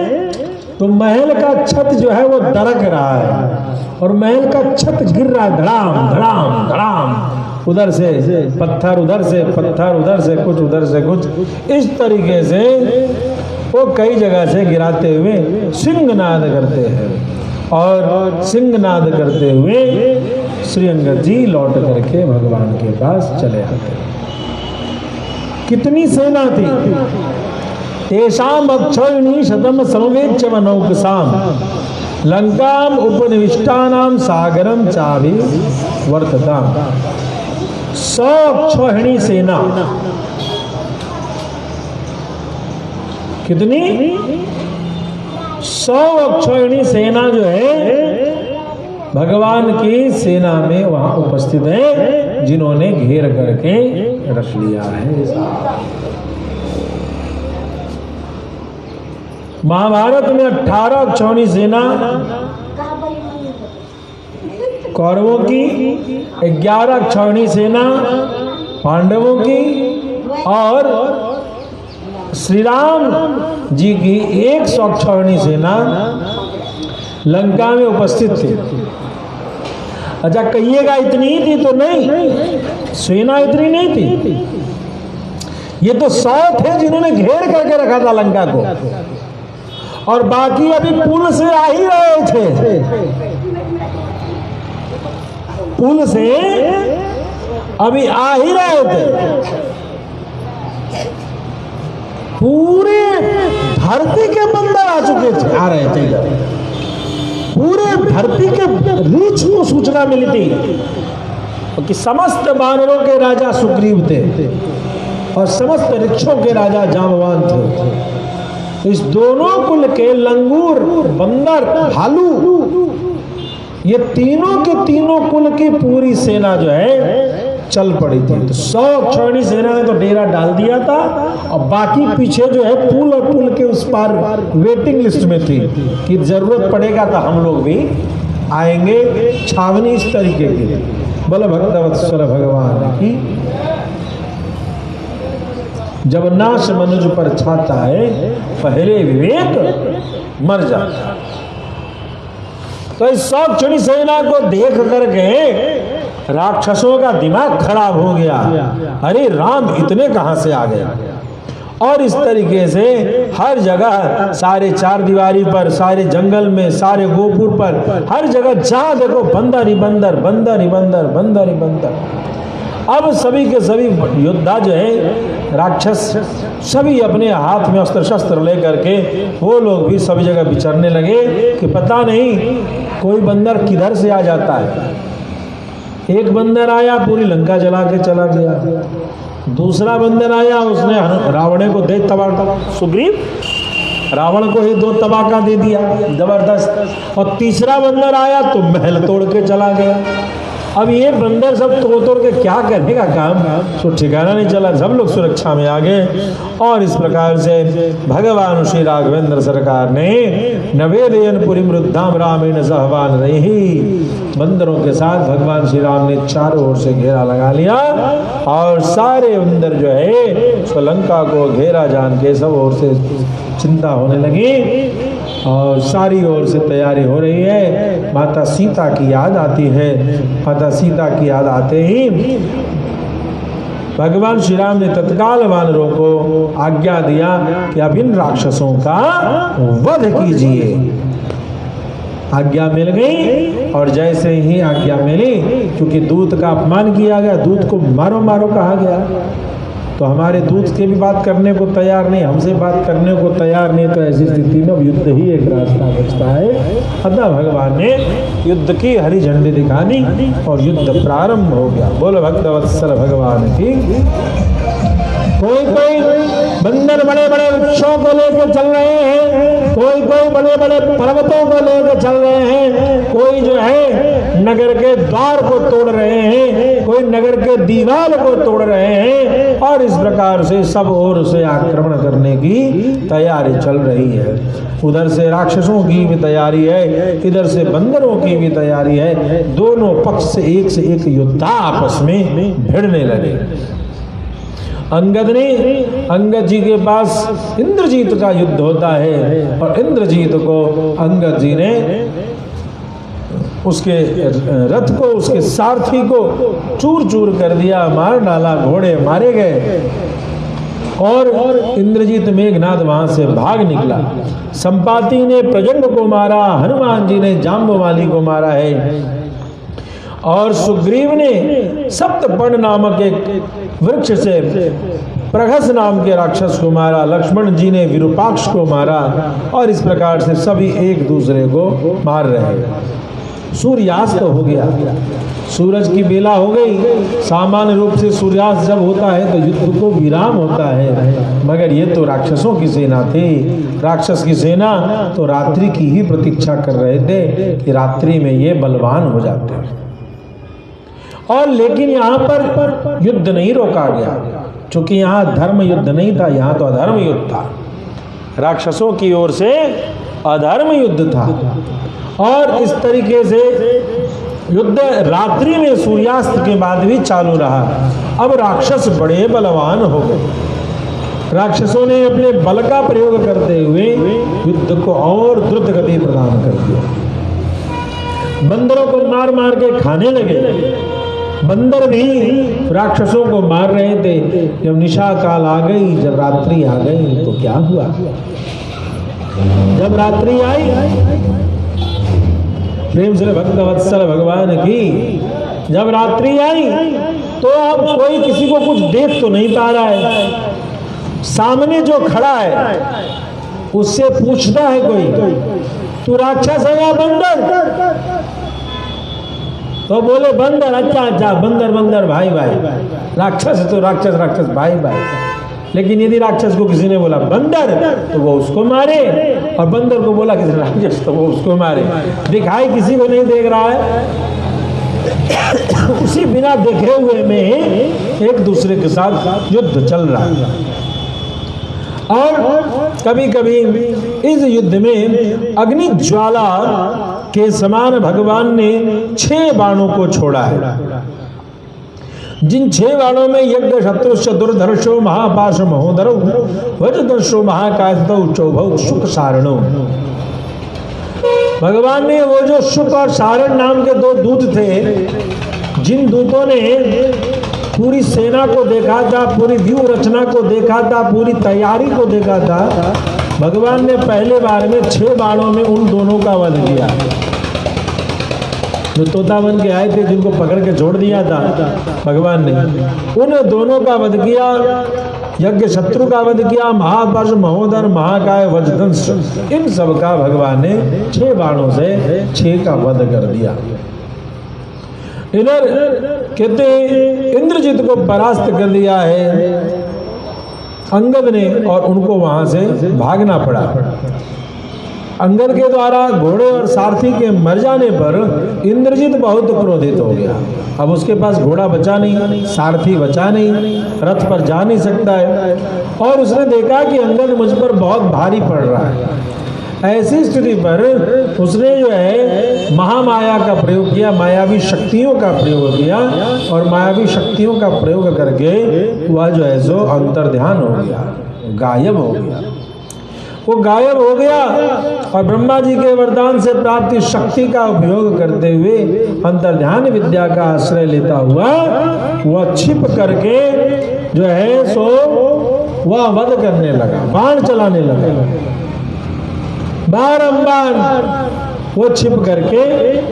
तो महल का छत जो है वो दरक रहा है और महल का छत गिर रहा है, धड़ाम धड़ाम धड़ाम। उधर से पत्थर, उधर से पत्थर, उधर से कुछ, उधर से कुछ। इस तरीके से वो कई जगह से गिराते हुए सिंहनाद करते हैं और सिंहनाद करते हुए श्री अंगद जी लौट करके भगवान के पास चले आते। कितनी सेना थी? तेषाम अक्षौहिणी शतम समवेच्च मनोकसाम लंकाम उपनिविष्टानाम सागरम चाभि वर्तताम। 100 अक्षौहिणी सेना। कितनी? 100 अक्षौहिणी सेना जो है भगवान की सेना में वहां उपस्थित है, जिन्होंने घेर करके रख लिया है। महाभारत में 18 अक्षौहिणी सेना कौरवों की, 11 अक्षौहिणी सेना पांडवों की और श्री राम जी की 100 अक्षौहिणी सेना लंका में उपस्थित थी। अच्छा कहिएगा इतनी ही थी? तो नहीं, सेना इतनी नहीं थी। ये तो 100 थे जिन्होंने घेर करके रखा था लंका को, और बाकी अभी पुल से आ ही रहे थे। पुल से अभी आ ही रहे थे। पूरे धरती के बंदर आ चुके थे, आ रहे थे इधर। पूरे धरती के रीछ को सूचना मिली थी कि समस्त वानरों के राजा सुग्रीव थे और समस्त वृक्षों के राजा जांबवान थे। इस दोनों कुल के लंगूर, बंदर, भालू, ये तीनों के तीनों कुल की पूरी सेना जो है चल पड़ी थी। तो 100 अक्षौहिणी सेना ने तो डेरा डाल दिया था, और बाकी पीछे जो है पुल और पुल के उस पार वेटिंग लिस्ट में थी कि जरूरत पड़ेगा तो हम लोग भी आएंगे। छावनी इस तरीके की। बोलो भक्तवत्सल भगवान की। जब नाश मनुज पर छाता है, पहले विवेक मर जाता। तो इस 100 अक्षौहिणी सेना को देख करके राक्षसों का दिमाग खराब हो गया। अरे राम इतने कहां से आ गए? और इस तरीके से हर जगह, सारे चार दीवारी पर, सारे जंगल में, सारे गोपुर पर, हर जगह जहां देखो बंदर ही बंदर, बंदर ही बंदर, बंदर ही बंदर। अब सभी के सभी योद्धा जो है राक्षस, सभी अपने हाथ में अस्त्र शस्त्र लेकर के वो लोग भी सभी जगह विचरने लगे कि पता नहीं कोई बंदर किधर से आ जाता है। एक बंदर आया, पूरी लंका जला के चला गया। दूसरा बंदर आया, उसने रावण को दे तबाह, सुग्रीव रावण को ही 2 तबाका दे दिया जबरदस्त। और तीसरा बंदर आया तो महल तोड़ के चला गया। अब ये बंदर सब तोड़ के क्या करने का काम, तो ठिकाना नहीं चला। सब लोग सुरक्षा में आ गए। और इस प्रकार से भगवान श्री राघवेंद्र सरकार ने नवेदयन पुरी मृद्धाम रामेण सहवान रही, बंदरों के साथ भगवान श्री राम ने चारों ओर से घेरा लगा लिया। और सारे बंदर जो है लंका को घेरा जान के सब ओर से चिंता होने लगी, और सारी ओर से तैयारी हो रही है। माता सीता की याद आती है। माता सीता की याद आते ही भगवान श्री राम ने तत्काल वानरों को आज्ञा दिया कि अब इन राक्षसों का वध कीजिए। आज्ञा मिल गई, और जैसे ही आज्ञा मिली, क्योंकि दूत का अपमान किया गया, दूत को मारो मारो कहा गया, तो हमारे दूत के भी बात करने को तैयार नहीं, हमसे बात करने को तैयार नहीं। तो ऐसी स्थिति में युद्ध ही एक रास्ता बचता है। अतः भगवान ने युद्ध की हरी झंडी दिखानी और युद्ध प्रारंभ हो गया। बोलो भक्तवत्सल भगवान की। कोई कोई बंदर बड़े बड़े वृक्षों को लेकर चल रहे हैं, कोई कोई बड़े बड़े पर्वतों को लेकर चल रहे हैं, कोई जो है नगर के द्वार को तोड़ रहे हैं, कोई नगर के दीवार को तोड़ रहे हैं। और इस प्रकार से सब ओर से आक्रमण करने की तैयारी चल रही है। उधर से राक्षसों की भी तैयारी है, इधर से बंदरों की भी तैयारी है। दोनों पक्ष से एक योद्धा आपस में भिड़ने लगे। अंगद जी के पास इंद्रजीत का युद्ध होता है, और इंद्रजीत को अंगद जी ने उसके रथ को, उसके सारथी को चूर चूर कर दिया, मार डाला, घोड़े मारे गए। और इंद्रजीत मेघनाद वहां से भाग निकला। संपाति ने प्रजंग को मारा, हनुमान जी ने जाम्बवाली को मारा है, और सुग्रीव ने सप्तपर्ण नामक एक वृक्ष से प्रघस नाम के राक्षस को मारा, लक्ष्मण जी ने विरूपाक्ष को मारा, और इस प्रकार से सभी एक दूसरे को मार रहे हैं। सूर्यास्त हो गया, सूरज की बेला हो गई। सामान्य रूप से सूर्यास्त जब होता है तो युद्ध को विराम होता है, मगर ये तो राक्षसों की सेना थी। राक्षस की सेना तो रात्रि की ही प्रतीक्षा कर रहे थे कि रात्रि में ये बलवान हो जाते हैं। और लेकिन यहाँ पर युद्ध नहीं रोका गया, क्योंकि यहाँ धर्म युद्ध नहीं था, यहाँ तो अधर्म युद्ध था। राक्षसों की ओर से अधर्म युद्ध था, और इस तरीके से युद्ध रात्रि में सूर्यास्त के बाद भी चालू रहा। अब राक्षस बड़े बलवान हो गए। राक्षसों ने अपने बल का प्रयोग करते हुए युद्ध को और द्रुत गति प्रदान कर दिया। बंदरों को मार मार के खाने लगे। बंदर भी राक्षसों को मार रहे थे। जब निशा काल आ गई, जब रात्रि आ गई, तो क्या हुआ? जब रात्रि आई, प्रेम से भक्तवत्सल भगवान की, जब रात्रि आई तो अब कोई किसी को कुछ देख तो नहीं पा रहा है। सामने जो खड़ा है उससे पूछता है कोई, तू राक्षस है या बंदर? तो बोले बंदर। अच्छा अच्छा, बंदर बंदर भाई भाई, राक्षस है तो राक्षस राक्षस भाई भाई। लेकिन यदि राक्षस को किसी ने बोला बंदर तो वो उसको मारे, और बंदर को बोला किसी ने राक्षस तो वो उसको मारे। दिखाई किसी को नहीं देख रहा है, उसी बिना देखे हुए में एक दूसरे के साथ युद्ध चल रहा है। और कभी कभी इस युद्ध में अग्नि ज्वाला के समान भगवान ने 6 बाणों को छोड़ा है। जिन 6 बाणों में यज्ञ शत्रुश्च दुर्धर्षो महापाश महोदरो वज्रदर्शो महाकायतो चौभौ शुक सारणो। भगवान ने वो जो शुक और सारण नाम के 2 दूत थे, जिन दूतों ने पूरी सेना को देखा था, पूरी व्यूह रचना को देखा था, पूरी तैयारी को देखा था, भगवान ने पहले बार में 6 बाणों में उन दोनों का वध किया। जो तोता बन के आए थे, जिनको पकड़ के छोड़ दिया था भगवान ने, उन दोनों का वध किया। यज्ञ शत्रु का वध किया, महापाश महोदर महाकाय वज्रदंश, इन सब का भगवान ने 6 बाणों से 6 का वध कर दिया। इधर कहते इंद्रजीत को परास्त कर दिया है अंगद ने, और उनको वहां से भागना पड़ा। अंगद के द्वारा घोड़े और सारथी के मर जाने पर इंद्रजीत बहुत क्रोधित हो गया। अब उसके पास घोड़ा बचा नहीं, सारथी बचा नहीं, रथ पर जा नहीं सकता है, और उसने देखा कि अंगद मुझ पर बहुत भारी पड़ रहा है। ऐसी स्थिति पर उसने जो है महामाया का प्रयोग किया, मायावी शक्तियों का प्रयोग किया, और मायावी शक्तियों का प्रयोग करके वह जो है सो अंतर्ध्यान हो गया, गायब हो गया। वो गायब हो गया, और ब्रह्मा जी के वरदान से प्राप्त शक्ति का उपयोग करते हुए अंतर्ध्यान विद्या का आश्रय लेता हुआ वह छिप करके जो है सो वह वध करने लगा, बाण चलाने लगा। बारंबार वो छिप करके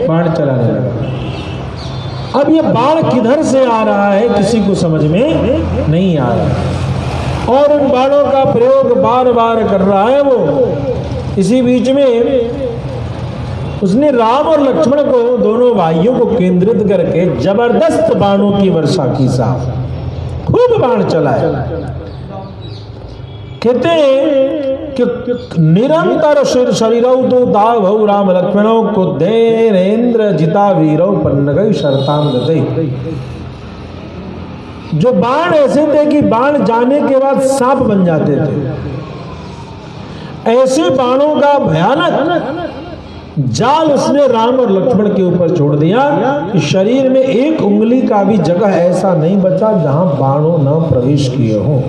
बाण चलाने लगा। अब ये बाण किधर से आ रहा है किसी को समझ में नहीं आ रहा, और उन बाणों का प्रयोग बार बार कर रहा है वो। इसी बीच में उसने राम और लक्ष्मण को, दोनों भाइयों को केंद्रित करके जबरदस्त बाणों की वर्षा की। साहब खूब बाण चलाए। कहते हैं कि निरंतर शरीरौ तो दाभौ राम लक्ष्मणौ क्रुद्धेनेन्द्र जिता वीरौ पन्नगै शरताम गतै। जो बाण ऐसे थे कि बाण जाने के बाद सांप बन जाते थे, ऐसे बाणों का भयानक जाल उसने राम और लक्ष्मण के ऊपर छोड़ दिया कि शरीर में 1 उंगली का भी जगह ऐसा नहीं बचा जहां बाणों न प्रवेश किए हों।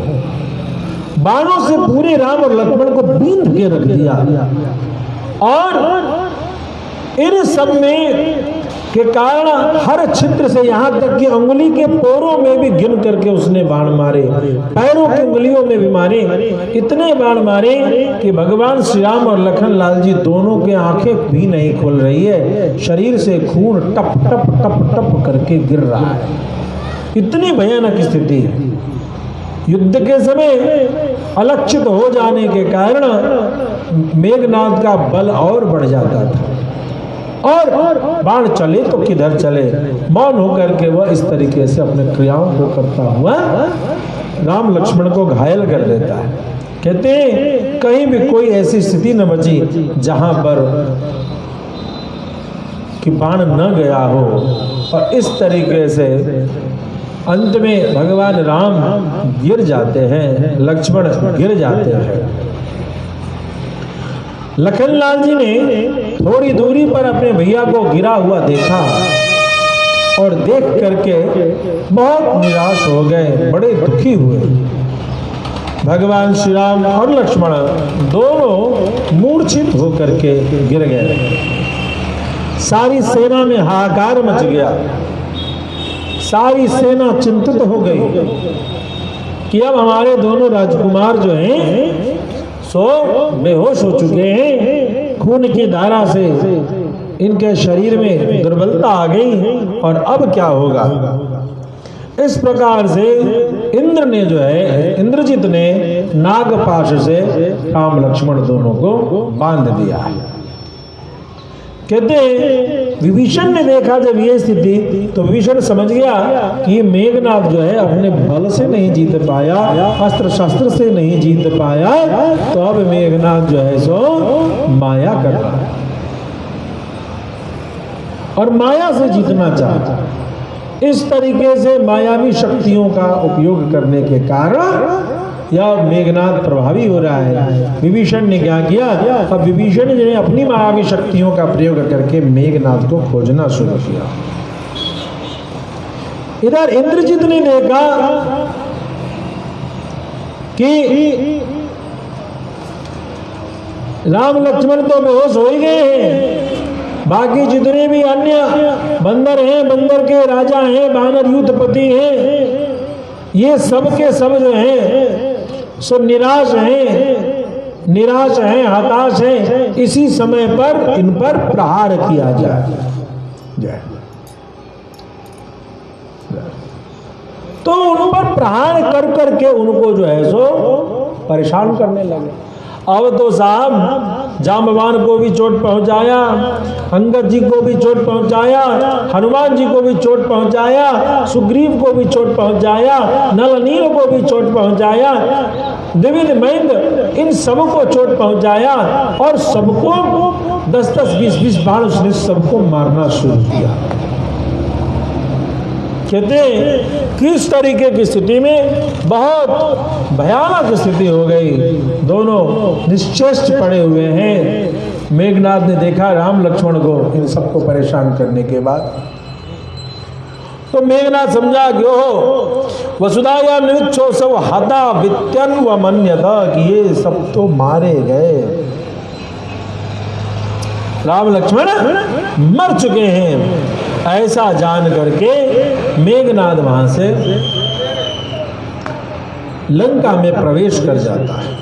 बाणों से पूरे राम और लक्ष्मण को बींध के रख दिया। और इन सब में के कारण हर छिद्र से यहाँ तक कि उंगली के पोरों में भी गिन करके उसने बाण मारे, पैरों की उंगलियों में भी मारे। इतने बाण मारे कि भगवान श्री राम और लखन लाल जी दोनों के आंखें भी नहीं खुल रही है, शरीर से खून टप टप टप टप करके गिर रहा है। इतनी भयानक स्थिति है। युद्ध के समय अलक्षित हो जाने के कारण मेघनाद का बल और बढ़ जाता था, और बाण चले तो किधर चले, मौन होकर के वह इस तरीके से अपने क्रियाओं को करता हुआ राम लक्ष्मण को घायल कर देता है। कहते हैं कहीं भी कोई ऐसी स्थिति न बची जहां पर कि बाण न गया हो, और इस तरीके से अंत में भगवान राम गिर जाते हैं, लक्ष्मण गिर जाते हैं। लखनलाल जी ने थोड़ी दूरी पर अपने भैया को गिरा हुआ देखा और देख करके बहुत निराश हो गए, बड़े दुखी हुए। भगवान श्री राम और लक्ष्मण दोनों मूर्छित होकर के गिर गए। सारी सेना में हाहाकार मच गया, सारी सेना चिंतित हो गई कि अब हमारे दोनों राजकुमार जो हैं सो बेहोश हो चुके हैं, खून की धारा से इनके शरीर में दुर्बलता आ गई, और अब क्या होगा। इस प्रकार से इंद्र ने जो है, इंद्रजित ने नागपाश से राम लक्ष्मण दोनों को बांध दिया है। कहते हैं विभीषण ने देखा जब ये स्थिति, तो विभीषण समझ गया कि ये मेघनाद जो है अपने बल से नहीं जीत पाया, अस्त्र शस्त्र से नहीं जीत पाया, तो अब मेघनाद जो है सो माया कर रहा है और माया से जीतना चाहता है। इस तरीके से मायावी शक्तियों का उपयोग करने के कारण यह मेघनाद प्रभावी हो रहा है। विभीषण ने क्या किया, अब विभीषण ने अपनी मायावी शक्तियों का प्रयोग करके मेघनाद को खोजना शुरू किया। इधर इंद्रजित ने देखा कि राम लक्ष्मण तो बेहोश हो ही गए हैं, बाकी जितने भी अन्य बंदर हैं, बंदर के राजा हैं, वानर युद्धपति हैं, ये सब के सब जो हैं सो निराश हैं, हताश हैं। इसी समय पर इन पर प्रहार किया जाए। तो उन पर प्रहार कर करके उनको जो है सो परेशान करने लगे। अब तो साहब जांबवान को भी चोट पहुंचाया, अंगद जी को भी चोट पहुंचाया, हनुमान जी को भी चोट पहुंचाया, सुग्रीव को भी चोट पहुंचाया, नल नील को भी चोट पहुंचाया, द्विविध महेंद्र इन सबको चोट पहुंचाया, और सबको 10-10, 20-20 बाण उसने सबको मारना शुरू किया। कहते हैं किस तरीके की स्थिति में बहुत भयानक स्थिति हो गई, दोनों निश्चेष्ट पड़े हुए हैं। मेघनाद ने देखा राम लक्ष्मण को इन सबको परेशान करने के बाद, तो मेघनाद समझा कि ओहो वसुधाया निरुच्छो सब हता वित्यन व मन्यता, कि ये सब तो मारे गए, राम लक्ष्मण मर चुके हैं। ऐसा जान करके मेघनाद वहां से लंका में प्रवेश कर जाता है।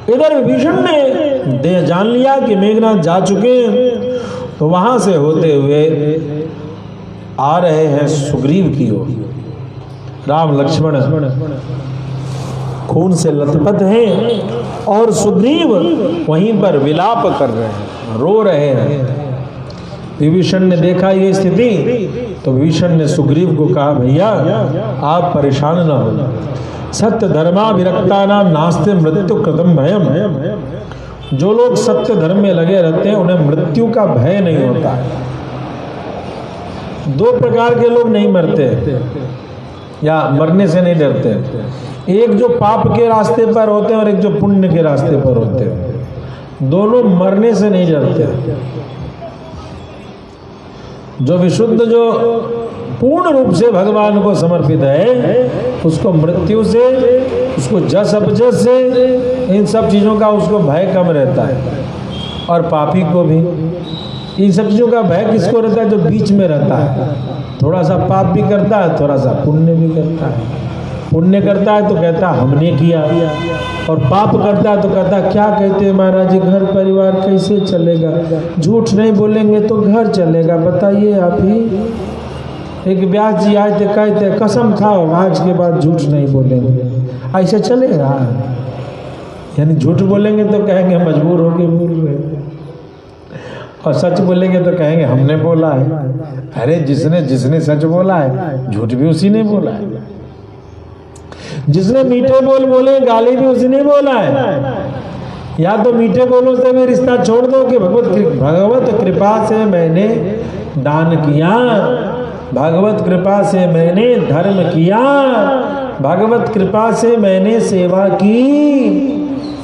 इधर विभीषण ने जान लिया कि मेघनाद जा चुके हैं, तो वहां से होते हुए आ रहे हैं सुग्रीव की ओर। राम लक्ष्मण खून से लथपथ हैं और सुग्रीव वहीं पर विलाप कर रहे हैं, रो रहे हैं। विभीषण ने देखा ये स्थिति, तो विभीषण ने सुग्रीव को कहा भैया आप परेशान न हो, सत्य धर्मा विरक्ता नाम नास्ते मृत्यु कृतम भयम। जो लोग सत्य धर्म में लगे रहते हैं उन्हें मृत्यु का भय नहीं होता। दो प्रकार के लोग नहीं मरते या मरने से नहीं डरते, एक जो पाप के रास्ते पर होते हैं और एक जो पुण्य के रास्ते पर होते हैं। दोनों मरने से नहीं डरते। जो विशुद्ध, जो पूर्ण रूप से भगवान को समर्पित है, उसको मृत्यु से, उसको जस अपजस से, इन सब चीजों का उसको भय कम रहता है। और पापी को भी इन सब चीज़ों का भय किसको रहता है? जो बीच में रहता है, थोड़ा सा पाप भी करता है, थोड़ा सा पुण्य भी करता है। पुण्य करता है तो कहता है हमने किया, और पाप करता है तो कहता है क्या कहते हैं महाराज जी, घर परिवार कैसे चलेगा, झूठ नहीं बोलेंगे तो घर चलेगा, बताइए आप ही। एक व्यास जी आए थे, कहते कसम खाओ आज के बाद झूठ नहीं बोलेंगे, ऐसे चलेगा? यानी झूठ बोलेंगे तो कहेंगे मजबूर होके बोल रहे, और सच बोलेंगे तो कहेंगे हमने बोला है। अरे जिसने जिसने सच बोला है झूठ भी उसी ने बोला है, जिसने मीठे बोल बोले गाली भी उसी ने बोला है। या तो मीठे बोलों से भी रिश्ता छोड़ दो कि भगवत कृपा से मैंने दान किया, भगवत कृपा से मैंने धर्म किया, भगवत कृपा से मैंने सेवा की।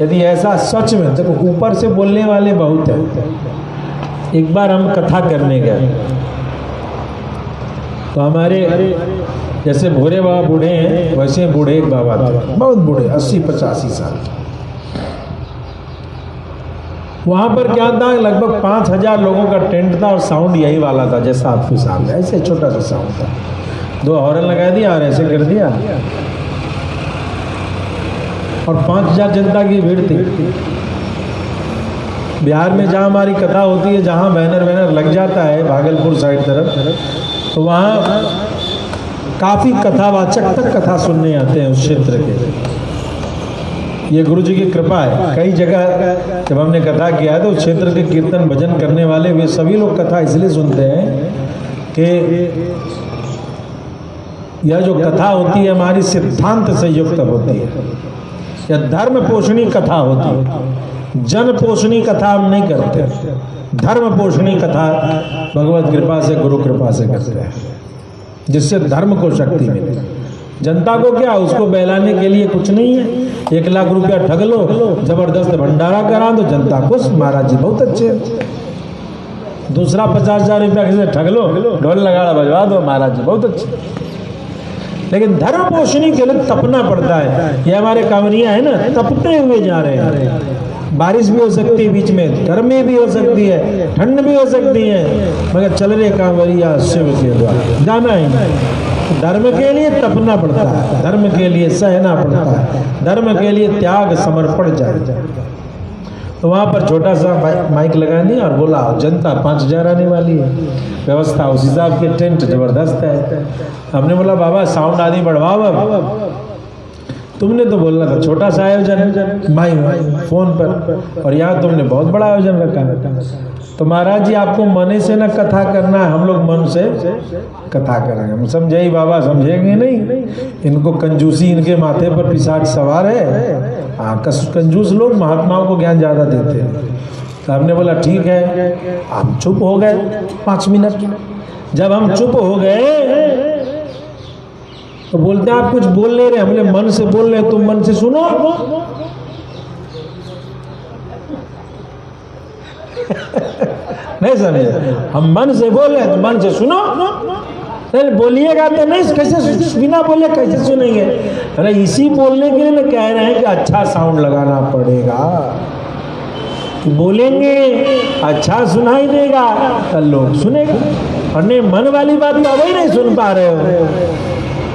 यदि ऐसा सच में, देखो ऊपर से बोलने वाले बहुत हैं। एक बार हम कथा करने गए तो हमारे जैसे भोरे बाबा बूढ़े हैं वैसे बूढ़े एक बाबा थे, बहुत बूढ़े, 80-85 साल। वहां पर क्या था, लगभग 5000 लोगों का टेंट था और साउंड यही वाला था जैसा आपके सामने, ऐसे छोटा सा साउंड था। 2 हॉर्न लगा दिया और ऐसे कर दिया, और 5000 जनता की भीड़ थी। बिहार में जहाँ हमारी कथा होती है, जहाँ बैनर लग जाता है भागलपुर साइड तरफ, तो वहाँ काफ़ी कथावाचक तक कथा सुनने आते हैं उस क्षेत्र के। ये गुरु जी की कृपा है। कई जगह जब हमने कथा किया है तो उस क्षेत्र के कीर्तन भजन करने वाले वे सभी लोग कथा इसलिए सुनते हैं कि यह जो कथा होती है हमारी सिद्धांत से युक्त होती है, या धर्म पोषणी कथा होती है। जन पोषणी कथा हम नहीं करते, धर्म पोषणी कथा भगवत कृपा से, गुरु कृपा से करते हैं, जिससे धर्म को शक्ति मिले। जनता को क्या, उसको बहलाने के लिए कुछ नहीं है। 1 लाख रुपया ठग लो, जबरदस्त भंडारा करा दो, जनता खुश, महाराज जी बहुत अच्छे। दूसरा 50,000 रुपया किसी से ठग लो, ढोल लगाड़ा बजवा दो, महाराज जी बहुत अच्छे। लेकिन धर्म पोषणी के लिए तपना पड़ता है। ये हमारे कांवरिया है ना, तपते हुए जा रहे हैं। बारिश भी हो सकती है बीच में, गर्मी भी हो सकती है, ठंड भी हो सकती है, मगर चल रहे कांवरिया शिव के द्वारा, जाना ही। धर्म के लिए तपना पड़ता है, धर्म के लिए सहना पड़ता है, धर्म के लिए त्याग समर्पण चाहिए। तो वहाँ पर छोटा सा माइक लगा दिया और बोला जनता 5000 आने वाली है, व्यवस्था उस हिसाब के, टेंट जबरदस्त है। हमने बोला बाबा साउंड आदि बढ़वाओ, तुमने तो बोलना था छोटा सा आयोजन माइक फोन पर, और यहाँ तुमने बहुत बड़ा आयोजन रखा है। तो महाराज जी आपको मने से ना कथा करना है, हम लोग मन से कथा करेंगे। हम समझे ही बाबा, समझेंगे नहीं, इनको कंजूसी, इनके माथे पर पिशाच सवार है। हाँ, कंजूस लोग महात्माओं को ज्ञान ज़्यादा देते हैं। तो हमने बोला ठीक है। हम चुप हो गए 5 मिनट। जब हम चुप हो गए तो बोलते आप कुछ बोल नहीं रहे। हमने मन से बोल रहे, तुम मन से सुनो। नहीं समझे, हम मन से बोल रहे तो मन से सुनो। नहीं बोलिएगा तो नहीं, कैसे बिना बोले कैसे सुनेंगे? अरे इसी बोलने के लिए ना कह रहे हैं कि अच्छा साउंड लगाना पड़ेगा, कि बोलेंगे अच्छा सुनाई देगा तो लोग सुनेगा। और नहीं, मन वाली बात तो अभी नहीं सुन पा रहे हो।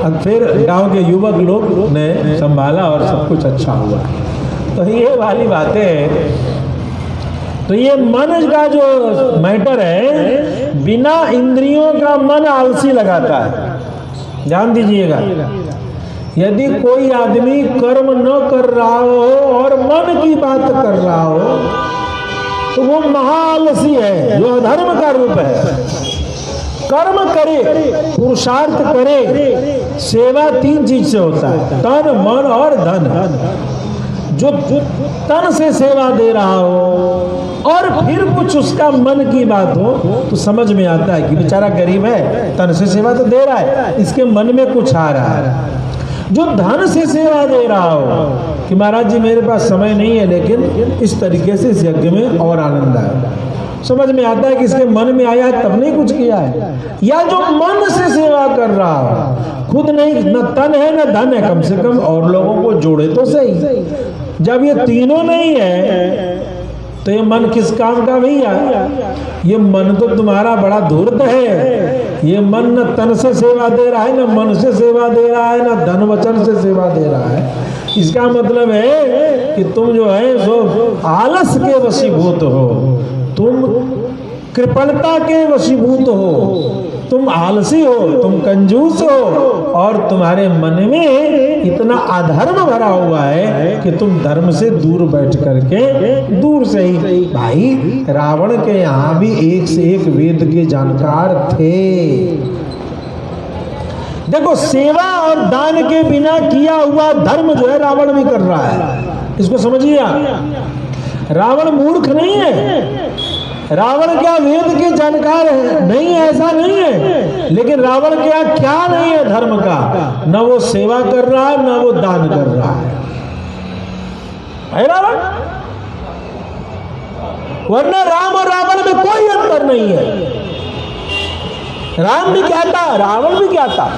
और फिर गांव के युवक लोग ने संभाला और सब कुछ अच्छा हुआ। तो ये वाली बातें हैं। तो ये मन का जो मैटर है, बिना इंद्रियों का मन आलसी लगाता है। ध्यान दीजिएगा, यदि कोई आदमी कर्म न कर रहा हो और मन की बात कर रहा हो तो वो महाआलसी है, जो अधर्म का रूप है। कर्म करे, पुरुषार्थ करे, सेवा 3 चीज से होता है, तन मन और धन। जो तन से सेवा दे रहा हो और फिर कुछ उसका मन की बात हो तो समझ में आता है कि बेचारा गरीब है, तन से सेवा तो दे रहा है, इसके मन में कुछ आ रहा है। जो धन से सेवा दे रहा हो कि महाराज जी मेरे पास समय नहीं है, लेकिन इस तरीके से इस यज्ञ में और आनंद आए, समझ में आता है कि इसके मन में आया है तब नहीं कुछ किया है। या जो मन से सेवा कर रहा हो, खुद नहीं, न तन है न धन है, कम से कम और लोगों को जोड़े तो सही। जब ये तीनों नहीं है तो ये मन किस काम का भैया? ये मन तो तुम्हारा बड़ा धूर्त है। ये मन न तन से सेवा दे रहा है, न मन से सेवा दे रहा है, न धन वचन से सेवा दे रहा है। इसका मतलब है कि तुम जो है सो आलस के वशीभूत हो, तुम कृपणता के वशीभूत हो, तुम आलसी हो, तुम कंजूस हो, और तुम्हारे मन में इतना अधर्म भरा हुआ है कि तुम धर्म से दूर बैठ करके, दूर से ही। भाई रावण के यहाँ भी एक से एक वेद के जानकार थे। देखो, सेवा और दान के बिना किया हुआ धर्म जो है रावण भी कर रहा है। इसको समझिए आप। रावण मूर्ख नहीं है। रावण क्या वेद के जानकार है? नहीं, ऐसा नहीं है। लेकिन रावण क्या नहीं है धर्म का? न वो सेवा कर रहा है, न वो दान कर रहा है रावण। वरना राम और रावण में कोई अंतर नहीं है। राम भी क्या था, रावण भी क्या था।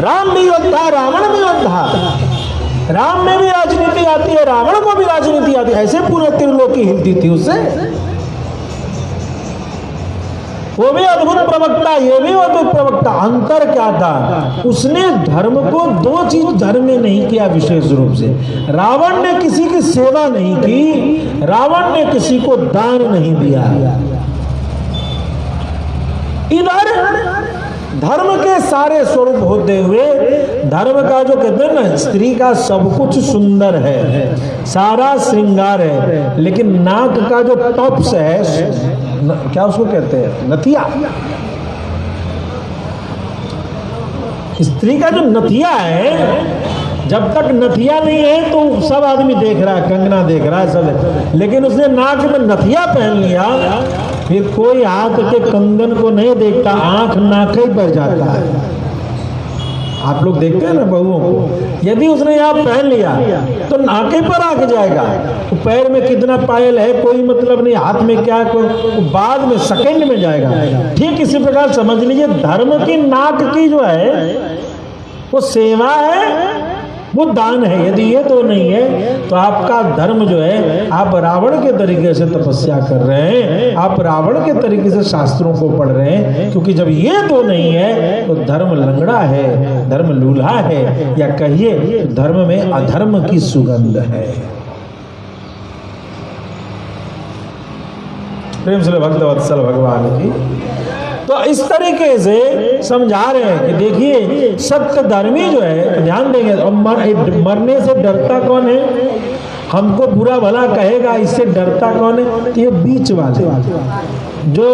राम भी योद्धा, रावण भी योद्धा। राम में भी राजनीति आती है, रावण को भी राजनीति आती है। ऐसे पूरे त्रिलोक की हिलती थी उससे। वो भी अद्भुत प्रवक्ता, ये भी अद्भुत प्रवक्ता। अंतर क्या था? उसने धर्म को दो चीज धर्म में नहीं किया विशेष रूप से। रावण ने किसी की सेवा नहीं की, रावण ने किसी को दान नहीं दिया। इधर धर्म के सारे स्वरूप होते हुए, धर्म का जो कहते हैं ना, स्त्री का सब कुछ सुंदर है, सारा श्रृंगार है, लेकिन नाक का जो टॉप्स है, क्या उसको कहते हैं, नथिया। स्त्री का जो नथिया है, जब तक नथिया नहीं है तो सब आदमी देख रहा है, कंगना देख रहा है सब, लेकिन उसने नाक में नथिया पहन लिया, फिर कोई हाथ के कंगन को नहीं देखता, आंख नाक ही पर जाता है। आप लोग देखते हैं ना बहुओं को, यदि उसने यहाँ पहन लिया तो नाके पर आके जाएगा। तो पैर में कितना पायल है कोई मतलब नहीं, हाथ में क्या कोई, तो बाद में सेकंड में जाएगा। ठीक इसी प्रकार समझ लीजिए, धर्म की नाक की जो है वो सेवा है, वो दान है। यदि ये तो नहीं है तो आपका धर्म जो है, आप रावण के तरीके से तपस्या कर रहे हैं, आप रावण के तरीके से शास्त्रों को पढ़ रहे हैं। क्योंकि जब ये तो नहीं है तो धर्म लंगड़ा है, धर्म लूल्हा है, या कहिए धर्म में अधर्म की सुगंध है। प्रेम से भक्त वत्सल भगवान की। तो इस तरीके से समझा रहे हैं कि देखिए, सत्य धर्मी जो है, ध्यान देंगे, और मरने से डरता कौन है? हमको बुरा भला कहेगा, इससे डरता कौन है? तो ये बीच वाले जो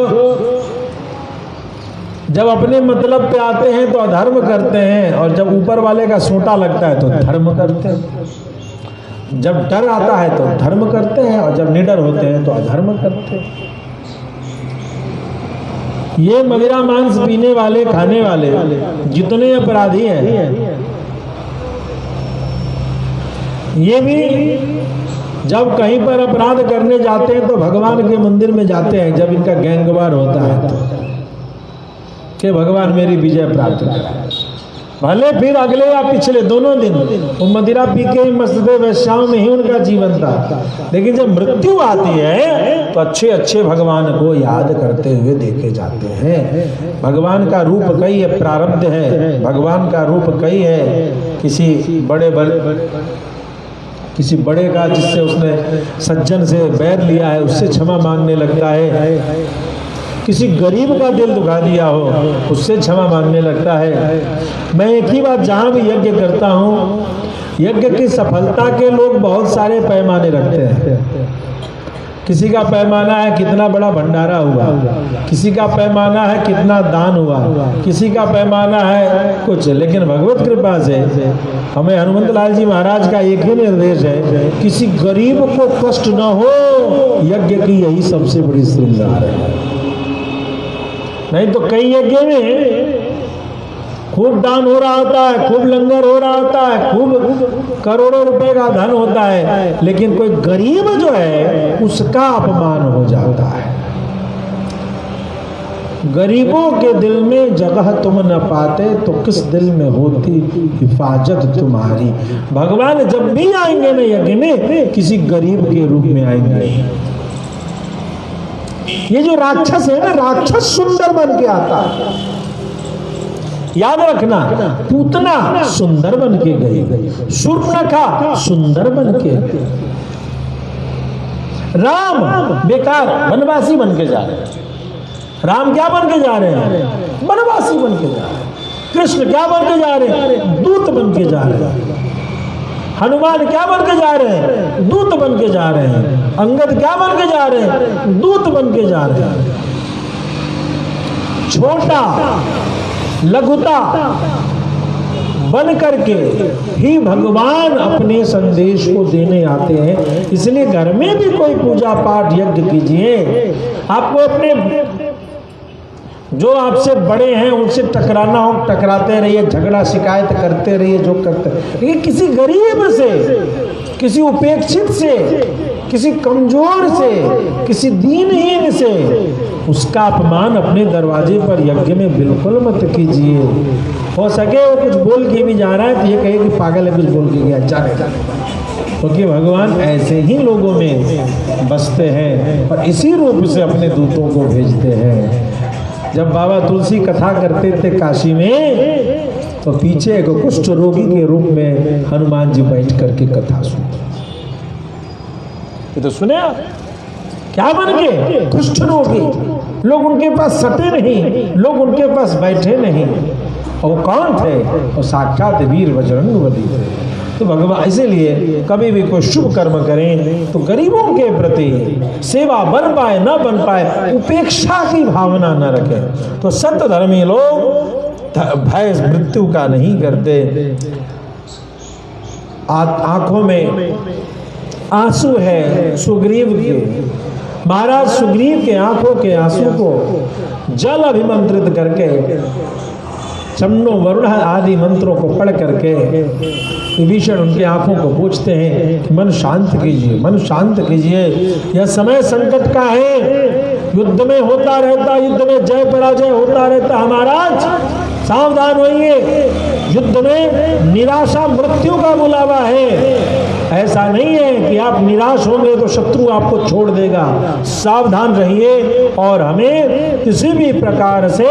जब अपने मतलब पे आते हैं तो अधर्म करते हैं, और जब ऊपर वाले का सोटा लगता है तो धर्म करते हैं। जब डर आता है तो धर्म करते हैं, और जब निडर होते हैं तो अधर्म करते हैं। ये मदिरा मांस पीने वाले, खाने वाले जितने अपराधी हैं, ये भी जब कहीं पर अपराध करने जाते हैं तो भगवान के मंदिर में जाते हैं। जब इनका गैंगवार होता है तो कि भगवान मेरी विजय प्राप्त कराए। भले फिर अगले या पिछले दोनों दिन वो मदिरा पी के मस्जिद वैश्याओं में ही उनका जीवन था, लेकिन जब मृत्यु आती है तो अच्छे अच्छे भगवान को याद करते हुए देखे जाते हैं। भगवान का रूप कई है, प्रारब्ध है, भगवान का रूप कई है। किसी बड़े का जिससे उसने सज्जन से बैर लिया है उससे क्षमा मांगने लगता है, किसी गरीब का दिल दुखा दिया हो उससे क्षमा मांगने लगता है। मैं एक ही बात, जहाँ भी यज्ञ करता हूँ, यज्ञ की सफलता के लोग बहुत सारे पैमाने रखते हैं। किसी का पैमाना है कितना बड़ा भंडारा हुआ, किसी का पैमाना है कितना दान हुआ, किसी का पैमाना है कुछ। लेकिन भगवत कृपा से हमें हनुमंत लाल जी महाराज का एक ही निर्देश है, किसी गरीब को कष्ट न हो, यज्ञ की यही सबसे बड़ी श्रृंगार है। नहीं तो कई यज्ञ में खूब दान हो रहा होता है, खूब लंगर हो रहा होता है, खूब करोड़ों रुपए का धन होता है, लेकिन कोई गरीब जो है उसका अपमान हो जाता है। गरीबों के दिल में जगह तुम न पाते तो किस दिल में होती हिफाजत तुम्हारी। भगवान जब भी आएंगे ना यज्ञ में, किसी गरीब के रूप में आएंगे। ये जो राक्षस है ना, राक्षस सुंदर बन के आता है। याद रखना, पूतना सुंदर बन के गई, शूर्पणखा सुंदर बन के, राम बेकार वनवासी बन के जा रहे हैं। राम क्या बन के जा रहे हैं? वनवासी बन के जा रहे हैं। कृष्ण क्या बन के जा रहे हैं? दूत बन के जा रहे हैं। हनुमान क्या बन के जा रहे हैं? दूत बन के जा रहे हैं। अंगद क्या बन के जा रहे हैं? दूत बन के जा रहे हैं। छोटा लघुता बन करके ही भगवान अपने संदेश को देने आते हैं। इसलिए घर में भी कोई पूजा पाठ यज्ञ कीजिए, आपको अपने जो आपसे बड़े हैं उनसे टकराना हो, टकराते रहिए, झगड़ा शिकायत करते रहिए, जो करते, लेकिन किसी गरीब से, किसी उपेक्षित से, किसी कमजोर से, किसी दीनहीन से उसका अपमान अपने दरवाजे पर यज्ञ में बिल्कुल मत कीजिए। हो सके वो कुछ बोल के भी जा रहा है तो ये कहे कि पागल है, कुछ बोल के गया, जा क्योंकि भगवान ऐसे ही लोगों में बसते हैं और इसी रूप से अपने दूतों को भेजते हैं। जब बाबा तुलसी कथा करते थे काशी में, तो पीछे एक कुष्ठ रोगी के रूप में हनुमान जी बैठ करके कथा सुनते। ये तो सुने आप, क्या बन के? कुष्ठ रोगी। लोग उनके पास सटे नहीं, लोग उनके पास बैठे नहीं। और वो कौन थे? वो साक्षात वीर बजरंगबली थे। तो भगवान इसीलिए कभी भी कोई शुभ कर्म करें तो गरीबों के प्रति सेवा बन पाए न बन पाए, उपेक्षा की भावना न रखें। तो सत्य धर्मी लोग भय मृत्यु का नहीं करते। आंखों में आंसू है सुग्रीव के, महाराज सुग्रीव के आंखों के आंसू को जल अभिमंत्रित करके, चन्नो वरुण आदि मंत्रों को पढ़ करके विभीषण उनकी आंखों को पूछते हैं कि मन शांत कीजिए, मन शांत कीजिए, यह समय संकट का है, युद्ध में होता रहता, युद्ध में जय पराजय होता रहता। महाराज सावधान होइए, युद्ध में निराशा मृत्यु का बुलावा है। ऐसा नहीं है कि आप निराश होंगे तो शत्रु आपको छोड़ देगा। सावधान रहिए और हमें किसी भी प्रकार से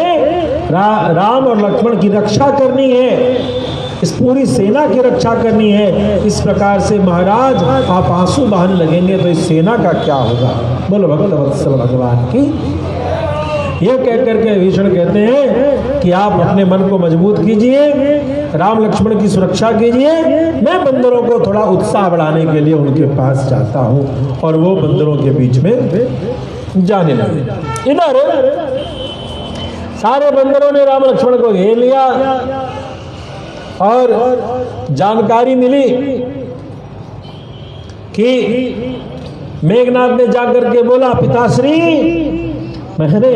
राम और लक्ष्मण की रक्षा करनी है, इस पूरी सेना की रक्षा करनी है। इस प्रकार से महाराज आप आंसू बहाने लगेंगे तो इस सेना का क्या होगा? बोलो भक्त वत्सल भगवान की। यह कह करके विभीषण कहते हैं कि आप अपने मन को मजबूत कीजिए, राम लक्ष्मण की सुरक्षा कीजिए। मैं बंदरों को थोड़ा उत्साह बढ़ाने के लिए उनके पास जाता हूँ। और वो बंदरों के बीच में जाने लगे। इधर सारे बंदरों ने राम लक्ष्मण को घेर लिया और जानकारी मिली कि मेघनाथ ने जाकर के बोला, पिताश्री मैंने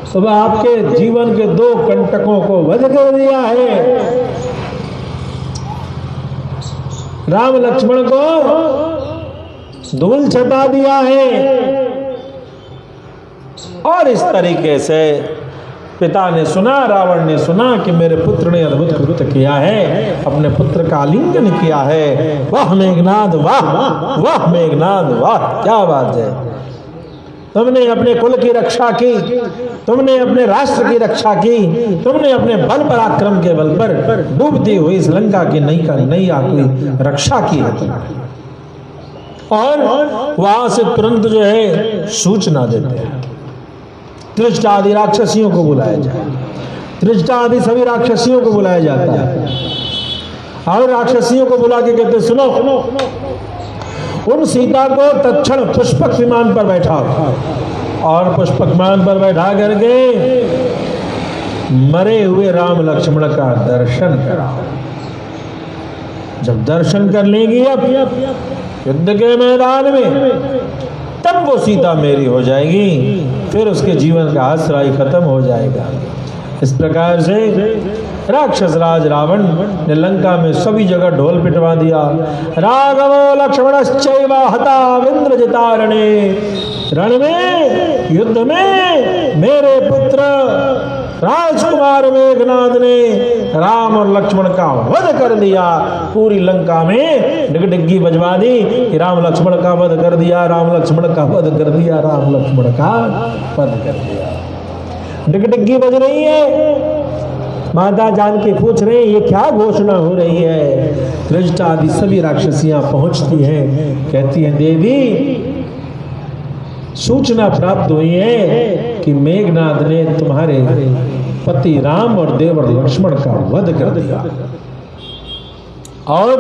सुबह आपके जीवन के 2 कंटकों को वध कर दिया है। राम लक्ष्मण को धूल छटा दिया है। और इस तरीके से पिता ने सुना, रावण ने सुना कि मेरे पुत्र ने अद्भुत कृत्य किया है, अपने पुत्र का आलिंगन किया है। वाह मेघनाद, वाह वाह मेघनाद, वाह क्या बात है, तुमने अपने कुल की रक्षा की, तुमने अपने राष्ट्र की रक्षा की, तुमने अपने बल पराक्रम के बल पर डूबती हुई इस लंका की नैया की रक्षा की है तुमने। और वहां से तुरंत जो है सूचना देते हैं, त्रिष्टा आदि राक्षसियों को बुलाया जाए। त्रिष्टा आदि सभी राक्षसियों को बुलाया जाता है और राक्षसियों को बुला के कहते सुनो, उन सीता को तत्क्षण पुष्पक विमान पर बैठाओ और पुष्पक विमान पर बैठा करके मरे हुए राम लक्ष्मण का दर्शन कराओ। जब दर्शन कर लेंगी अब युद्ध के मैदान में, तब वो सीता मेरी हो जाएगी, फिर उसके जीवन का आश्रय खत्म हो जाएगा। इस प्रकार से राक्षस राज रावण ने लंका में सभी जगह ढोल पिटवा दिया। राघवो लक्ष्मणश्चैव हता इंद्रजितारणे, रण में युद्ध में मेरे पुत्र राजकुमार मेघनाद ने राम और लक्ष्मण का वध कर दिया। पूरी लंका में डिगडिग्गी बजवा दी कि राम लक्ष्मण का वध कर दिया, राम लक्ष्मण का वध कर दिया, राम लक्ष्मण का वध कर दिया। डिगडिग्गी बज रही है। माता जानकी पूछ रहे हैं ये क्या घोषणा हो रही है। त्रिजटा आदि सभी राक्षसियां पहुंचती हैं, कहती हैं देवी सूचना प्राप्त हुई है कि मेघनाद ने तुम्हारे पति राम और देवर लक्ष्मण का वध कर दिया और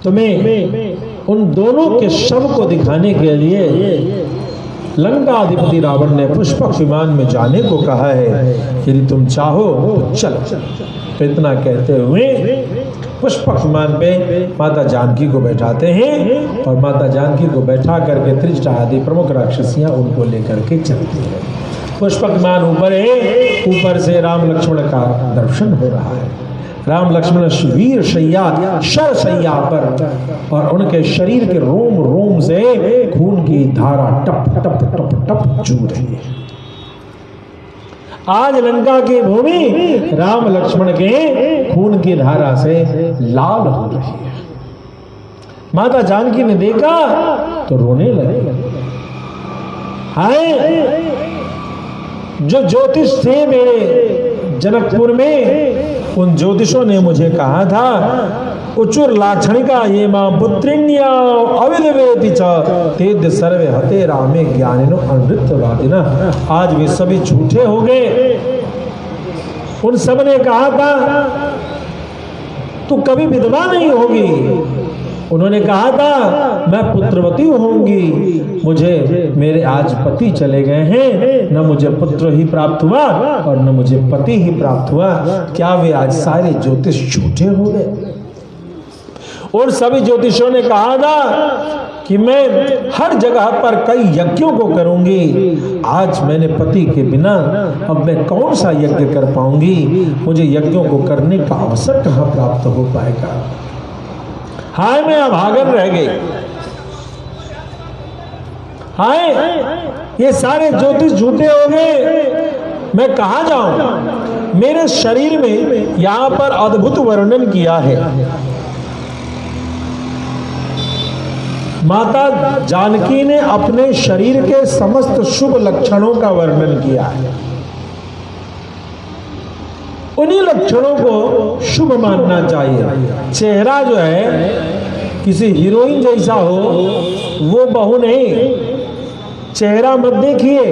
तुम्हें उन दोनों के शव को दिखाने के लिए लंका अधिपति रावण ने पुष्पक विमान में जाने को कहा है। यदि तुम चाहो तो चलो। तो इतना कहते हुए पुष्पक विमान पे माता जानकी को बैठाते हैं और माता जानकी को बैठा करके त्रिजटा आदि प्रमुख राक्षसियां उनको लेकर के चलती है। पुष्पक विमान ऊपर है, ऊपर से राम लक्ष्मण का दर्शन हो रहा है। राम लक्ष्मण वीर शैया शर शैया पर और उनके शरीर के रोम रोम से खून की धारा टप टप टप टप चू रही है। आज लंका की भूमि राम लक्ष्मण के खून की धारा से लाल हो रही है। माता जानकी ने देखा तो रोने लगे। हाय, जो ज्योतिष थे मेरे जनकपुर में, उन ज्योतिषों ने मुझे कहा था उचुर लाक्षणिका ये मां पुत्रिण्या अविदवेति च तेद सर्वे हते रामे ज्ञानिनो अमृतवादिना। आज वे सभी झूठे हो गए। उन सब ने कहा था तू कभी विधवा नहीं होगी। उन्होंने कहा था मैं पुत्रवती होंगी। मुझे मेरे आज पति चले गए हैं, न मुझे पुत्र ही प्राप्त हुआ और न मुझे पति ही प्राप्त हुआ। क्या वे आज सारे ज्योतिष झूठे हो गए? और सभी ज्योतिषों ने कहा था कि मैं हर जगह पर कई यज्ञों को करूंगी। आज मैंने पति के बिना अब मैं कौन सा यज्ञ कर पाऊंगी? मुझे यज्ञों को करने का अवसर कहाँ प्राप्त हो पाएगा? हाय, मैं अभागन रह गई। हाय, ये सारे ज्योतिष झूठे हो गए। मैं कहाँ जाऊं? मेरे शरीर में यहां पर अद्भुत वर्णन किया है। माता जानकी ने अपने शरीर के समस्त शुभ लक्षणों का वर्णन किया है। उन्हीं लक्षणों को शुभ मानना चाहिए। चेहरा जो है किसी हीरोइन जैसा हो वो बहू नहीं। चेहरा मत देखिए,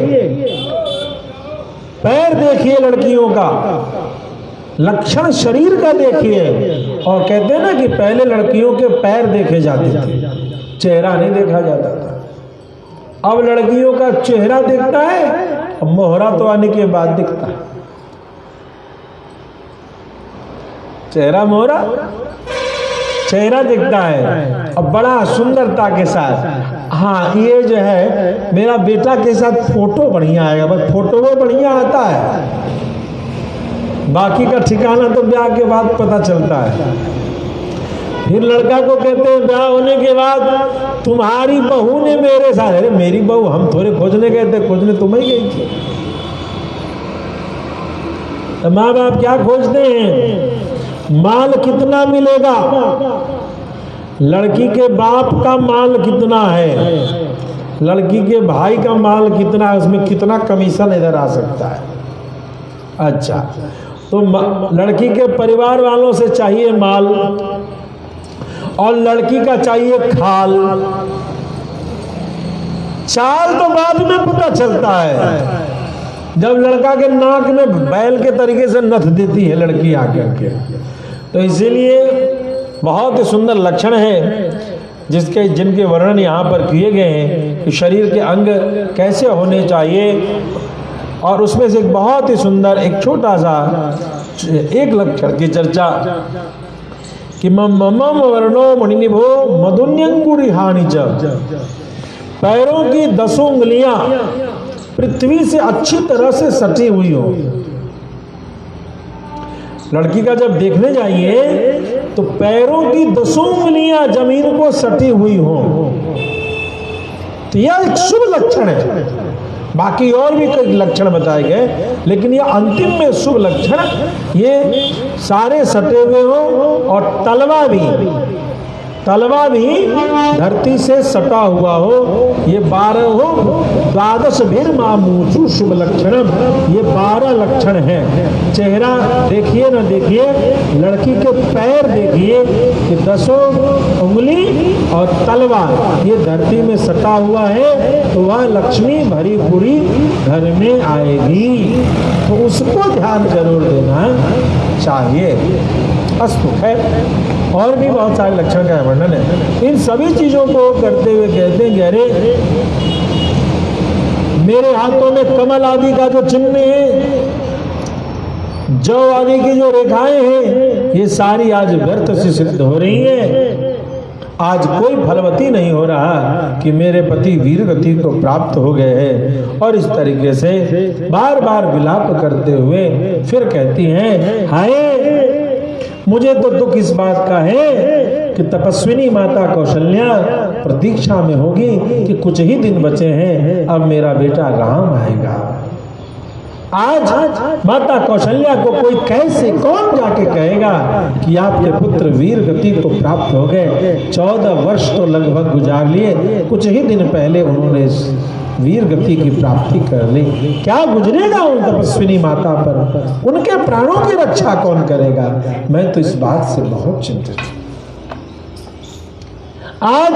पैर देखिए लड़कियों का, लक्षण शरीर का देखिए। और कहते हैं ना कि पहले लड़कियों के पैर देखे जाते थे, चेहरा नहीं देखा जाता था। अब लड़कियों का चेहरा दिखता है, अब मोहरा तो आने के बाद दिखता है। चेहरा मोहरा, चेहरा दिखता है अब बड़ा सुंदरता के साथ। हाँ, ये जो है मेरा बेटा के साथ फोटो बढ़िया आएगा, बस फोटो वो बढ़िया आता है, बाकी का ठिकाना तो ब्याह के बाद पता चलता है। फिर लड़का को कहते हैं ब्याह होने के बाद तुम्हारी बहू ने मेरे साथ, अरे मेरी बहू हम थोड़े खोजने गए थे, खोजने तुम्हें गई थी। तो माँ बाप क्या खोजते हैं? माल कितना मिलेगा, लड़की के बाप का माल कितना है, लड़की के भाई का माल कितना है, उसमें कितना कमीशन इधर आ सकता है। अच्छा, तो लड़की के परिवार वालों से चाहिए माल और लड़की का चाहिए खाल। चाल तो बाद में पता चलता है, जब लड़का के नाक में बैल के तरीके से नथ देती है लड़की आकर के। तो इसीलिए बहुत ही सुंदर लक्षण है जिनके वर्णन यहाँ पर किए गए हैं कि शरीर के अंग कैसे होने चाहिए। और उसमें से एक बहुत ही सुंदर एक छोटा सा एक लक्षण की चर्चा कि मम वर्णो मणिनिभो मधुन्यंकुरिहानि च, पैरों की 10 उंगलियां पृथ्वी से अच्छी तरह से सटी हुई हो। लड़की का जब देखने जाइए तो पैरों की 10 उंगलियां जमीन को सटी हुई हो, तो यह एक शुभ लक्षण है। बाकी और भी कई लक्षण बताए गए, लेकिन ये अंतिम में शुभ लक्षण, ये सारे सटे हुए हो और तलवा भी धरती से सटा हुआ हो, ये 12 हो। द्वादश भीर मामूचु शुभ लक्षणम, ये 12 लक्षण हैं। चेहरा देखिए ना देखिए, लड़की के पैर देखिए कि 10 उंगली और तलवा ये धरती में सटा हुआ है, तो वह लक्ष्मी भरी पूरी घर में आएगी। तो उसको ध्यान जरूर देना चाहिए। अस्तु है, और भी बहुत सारे लक्षण का वर्णन है। इन सभी चीजों को करते हुए कहते हैं, अरे मेरे हाथों में कमल आदि का जो चिन्ह है, जौ आदि की जो रेखाएं हैं, ये सारी आज व्यर्थ से सिद्ध हो रही हैं। आज कोई फलवती नहीं हो रहा कि मेरे पति वीर गति को प्राप्त हो गए हैं। और इस तरीके से बार बार विलाप करते हुए फिर कहती हैं, हाय मुझे तो दुख इस बात का है कि तपस्विनी माता कौशल्या प्रतीक्षा में होगी कि कुछ ही दिन बचे हैं, अब मेरा बेटा राम आएगा। आज माता कौशल्या को कोई कैसे, कौन जाके कहेगा कि आपके पुत्र वीर गति को प्राप्त हो गए। 14 वर्ष तो लगभग गुजार लिए, कुछ ही दिन पहले उन्होंने वीर गति की प्राप्ति कर ली। क्या गुजरेगा उन तपस्विनी माता पर, उनके प्राणों की रक्षा कौन करेगा। मैं तो इस बात से बहुत चिंतित हूं। आज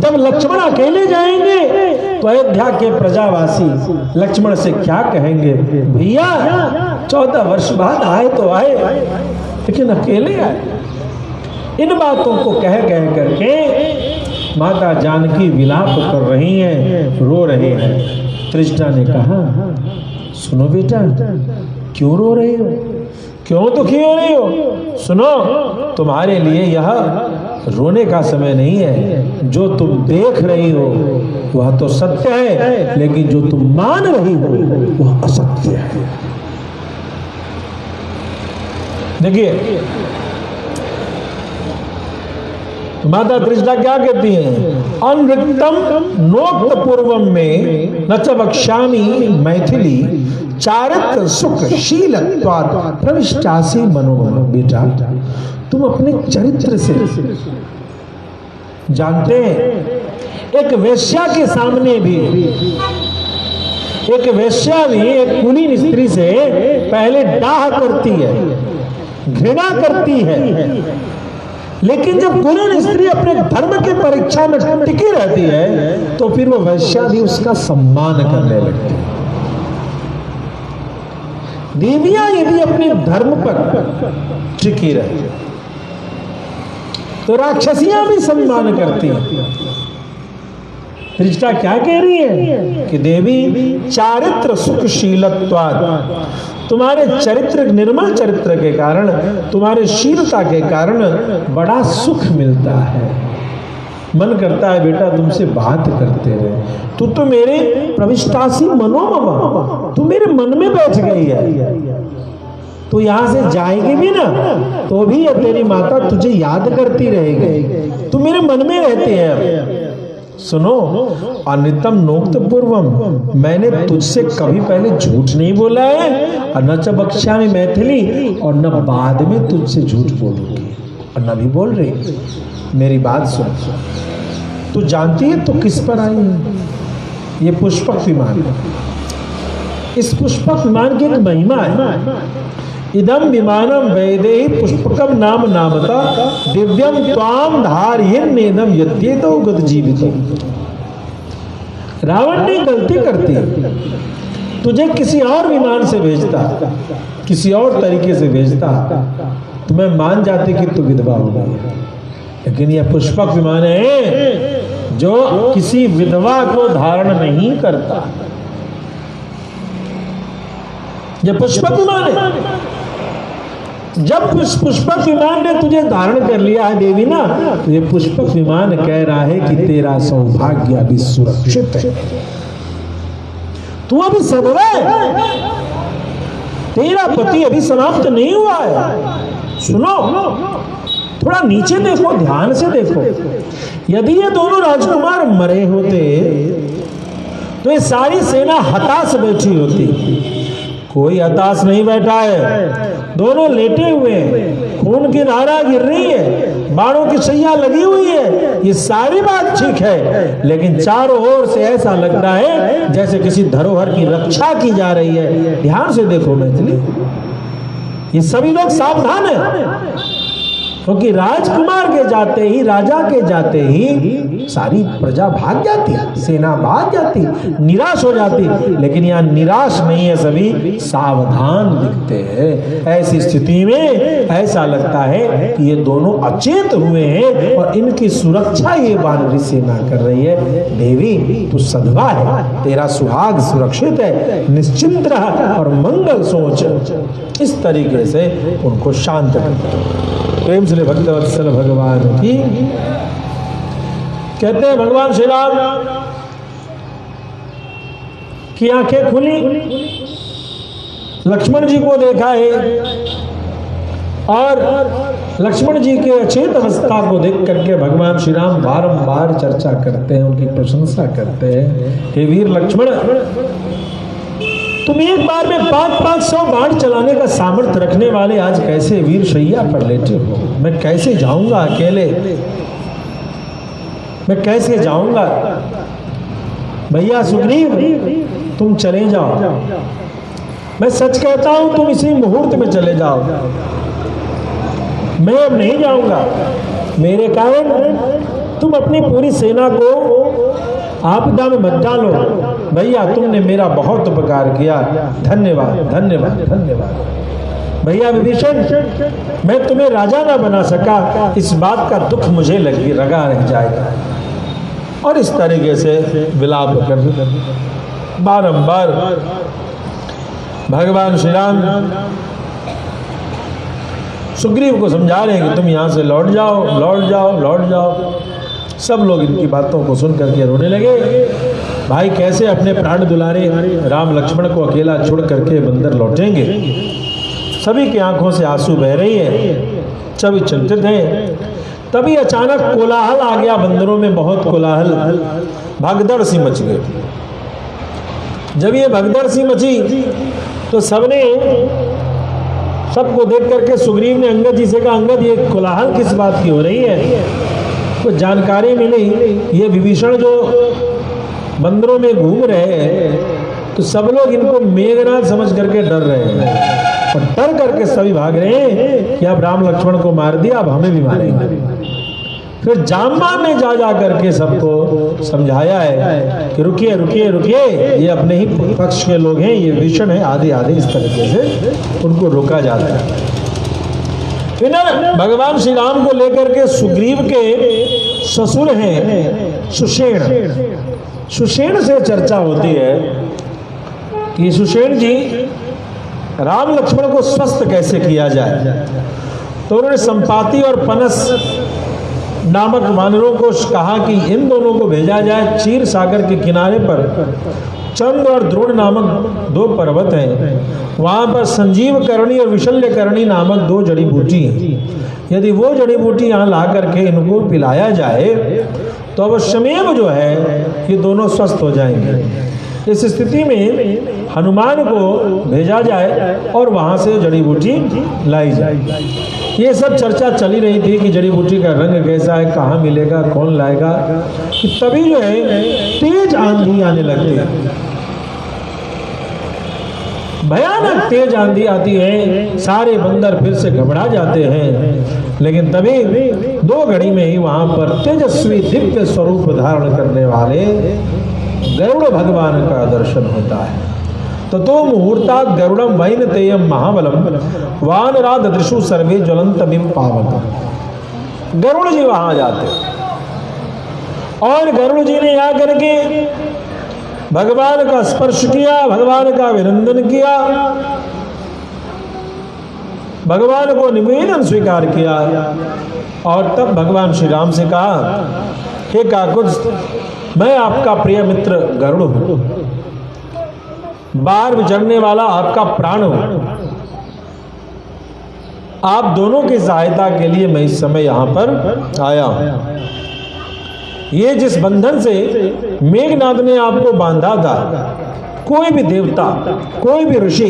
जब लक्ष्मण अकेले जाएंगे तो अयोध्या के प्रजावासी लक्ष्मण से क्या कहेंगे, भैया 14 वर्ष बाद आए तो आए, लेकिन अकेले आए। इन बातों को कह करके माता जानकी विलाप कर रही हैं, रो रही हैं। तृष्णा ने कहा, सुनो बेटा, क्यों रो रही हो, क्यों दुखी हो रही हो। सुनो, तुम्हारे लिए यह रोने का समय नहीं है। जो तुम देख रही हो वह तो सत्य है, लेकिन जो तुम मान रही हो वह असत्य है। देखिए माता तृष्णा क्या कहती हैं, अनृक्तम नोक्त पूर्वम में न च वक्ष्यामि मैथिली चारित्र सुख शीलत्वात् प्रविष्टासि मनोमम। बेटा तुम अपने चरित्र से जानते हैं, एक वेश्या के सामने भी, एक वेश्या भी एक कुलीन स्त्री से पहले डाह करती है, घृणा करती है, लेकिन जब कुलीन स्त्री अपने धर्म की परीक्षा में टिकी रहती है तो फिर वो वैश्या भी उसका सम्मान करने लगती है। देवियां यदि अपने धर्म पर टिकी रहती तो राक्षसियां भी सम्मान करती हैं। तृष्णा क्या कह रही है कि देवी चारित्र सुखशीलत्वात्, तुम्हारे चरित्र, निर्मल चरित्र के कारण, तुम्हारे शीलता के कारण बड़ा सुख मिलता है। मन करता है बेटा तुमसे बात करते रहे। तू तो मेरे प्रविष्टासी मनोमम, तू मेरे मन में बैठ गई है। तू यहां से जाएगी भी ना तो भी तेरी माता तुझे याद करती रहेगी, तू मेरे मन में रहती है। सुनो, अनितम नोक्त पूर्वम, मैंने तुझसे कभी पहले झूठ नहीं बोला है, और न च वक्ष्यामि मैथिली, और न बाद में तुझसे झूठ बोलूंगी, और न भी बोल रही। मेरी बात सुन, तू जानती है तो किस पर आई है? ये पुष्पक विमान। इस पुष्पक विमान की एक महिमा है। इदम विमानम वैदेही पुष्पकम नाम नामता दिव्यम त्वाम धारयन्नेदम यद्येतो गत जीवितो। रावण ने गलती करती है, तुझे किसी और विमान से भेजता, किसी और तरीके से भेजता तो मैं मान जाती कि तू विधवा हो गई, लेकिन यह पुष्पक विमान है जो किसी विधवा को धारण नहीं करता। यह पुष्पक विमान है। जब पुष्पक विमान ने तुझे धारण कर लिया है देवी ना, तो ये पुष्पक विमान कह रहा है कि तेरा सौभाग्य अभी सुरक्षित है, तू अभी सदव है, तेरा पति अभी समाप्त नहीं हुआ है। सुनो, थोड़ा नीचे देखो, ध्यान से देखो। यदि ये दोनों राजकुमार मरे होते तो ये सारी सेना हताश बैठी होती, कोई हताश नहीं बैठा है, दोनों लेटे हुए हैं, खून की धारा गिर रही है, बाणों की सैया लगी हुई है, ये सारी बात ठीक है, लेकिन चारों ओर से ऐसा लगता है जैसे किसी धरोहर की रक्षा की जा रही है। ध्यान से देखो मैथिली, ये सभी लोग सावधान हैं, क्योंकि राजकुमार के जाते ही, राजा के जाते ही सारी प्रजा भाग जाती, सेना भाग जाती, निराश हो जाती, लेकिन यहाँ निराश नहीं है, सभी सावधान दिखते हैं। ऐसी स्थिति में ऐसा लगता है कि ये दोनों अचेत हुए हैं और इनकी सुरक्षा ये वानरी सेना कर रही है। देवी तू सधवा है, तेरा सुहाग सुरक्षित है, निश्चिंत रह और मंगल सोच। इस तरीके से उनको शांत कर। प्रेम से भक्तवत्सल भगवान की। कहते हैं भगवान श्री राम की आंखें खुली, लक्ष्मण जी को देखा है और लक्ष्मण जी के अचेत अवस्था को देख करके भगवान श्री राम बारंबार चर्चा करते हैं, उनकी प्रशंसा करते हैं। हे वीर लक्ष्मण, तुम एक बार में 500 बाण चलाने का सामर्थ्य रखने वाले आज कैसे वीर शैया पर लेटे हो? मैं कैसे जाऊंगा अकेले, मैं कैसे जाऊंगा? भैया सुग्रीव तुम चले जाओ, मैं सच कहता हूं तुम इसी मुहूर्त में चले जाओ, मैं अब नहीं जाऊंगा। मेरे कारण तुम अपनी पूरी सेना को आपदा में मत डालो। भैया तुमने मेरा बहुत उपकार किया, धन्यवाद धन्यवाद धन्यवाद। भैया विभीषण, मैं तुम्हें राजा ना बना सका, इस बात का दुख मुझे लगा रह जाएगा। और इस तरीके से विलाप कर बारंबार भगवान श्री राम सुग्रीव को समझा रहे हैं कि तुम यहां से लौट जाओ, लौट जाओ, लौट जाओ। सब लोग इनकी बातों को सुन करके रोने लगे। भाई कैसे अपने प्राण दुलारे राम लक्ष्मण को अकेला छोड़ करके बंदर लौटेंगे? सभी की आंखों से आंसू बह रही है, सभी चिंतित हैं। तभी अचानक कोलाहल आ गया, बंदरों में बहुत कोलाहल, भगदड़ सी मच गई। जब ये भगदड़ सी मची तो सबने, सबको देख करके सुग्रीव ने अंगद जी से कहा, अंगद ये कोलाहल किस बात की हो रही है? कुछ जानकारी मिली, ये विभीषण जो बंदरों में घूम रहे हैं तो सब लोग इनको मेघनाद समझ करके डर रहे हैं और डर करके सभी भाग रहे हैं कि अब राम लक्ष्मण को मार दिया, अब हमें भी मारेंगे। फिर जामवान ने जा करके सबको समझाया है कि रुकिए रुकिए रुकिए, ये अपने ही पक्ष के लोग हैं, ये विभीषण है, आधे आधे इस तरीके से उनको रोका जाता है। फिर भगवान श्री राम को लेकर के सुग्रीव के ससुर हैं सुषेण, सुषेण से चर्चा होती है कि सुषेण जी राम लक्ष्मण को स्वस्थ कैसे किया जाए। तो उन्होंने संपाति और पनस नामक वानरों को कहा कि इन दोनों को भेजा जाए क्षीर सागर के किनारे पर, चंद और द्रोण नामक 2 पर्वत हैं, वहां पर संजीव करणी और विशल्य करणी नामक 2 जड़ी बूटी हैं। यदि वो जड़ी बूटी यहाँ ला करके इनको पिलाया जाए तो अवश्यमेव जो है ये दोनों स्वस्थ हो जाएंगे। इस स्थिति में हनुमान को भेजा जाए और वहां से जड़ी बूटी लाई जाए। ये सब चर्चा चली रही थी कि जड़ी बूटी का रंग कैसा है, कहाँ मिलेगा, कौन लाएगा। कि तभी जो है तेज आंधी आने लगती है, भयानक तेज आंधी आती है, सारे बंदर फिर से घबरा जाते हैं। लेकिन तभी 2 घड़ी में ही वहां पर तेजस्वी दिव्य स्वरूप धारण करने वाले गरुड़ भगवान का दर्शन होता है। तो मुहूर्ता गरुड़म वैन तेयम महाबलम वानरा ददृशु सर्वे ज्वलंतमिव पावक। गरुड़ जी वहां जाते और गरुड़ जी ने आकर के भगवान का स्पर्श किया, भगवान का अभिनंदन किया, भगवान को निवेदन स्वीकार किया और तब भगवान श्री राम से कहा, हे काकुत्स्थ, मैं आपका प्रिय मित्र गरुड़ हूं, बाहर विचरने वाला आपका प्राण हूं। आप दोनों की सहायता के लिए मैं इस समय यहां पर आया हूं। ये जिस बंधन से मेघनाद ने आपको बांधा था, कोई भी देवता, कोई भी ऋषि,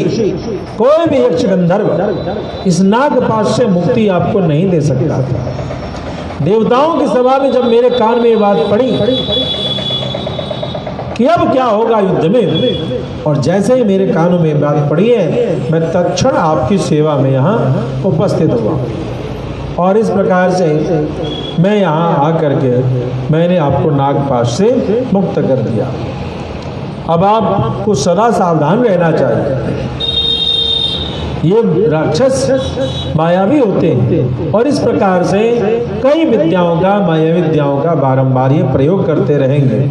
कोई भी यक्ष गंधर्व इस नागपाश से मुक्ति आपको नहीं दे सकता था। देवताओं की सभा में जब मेरे कान में ये बात पड़ी कि अब क्या होगा युद्ध में, और जैसे ही मेरे कानों में बात पड़ी है, मैं तत्क्षण आपकी सेवा में यहाँ उपस्थित हुआ और इस प्रकार से मैं यहाँ आकर के मैंने आपको नागपाश से मुक्त कर दिया। अब आपको सदा सावधान रहना चाहिए। ये राक्षस मायावी होते हैं और इस प्रकार से कई विद्याओं का, माया विद्याओं का बारंबार ये प्रयोग करते रहेंगे।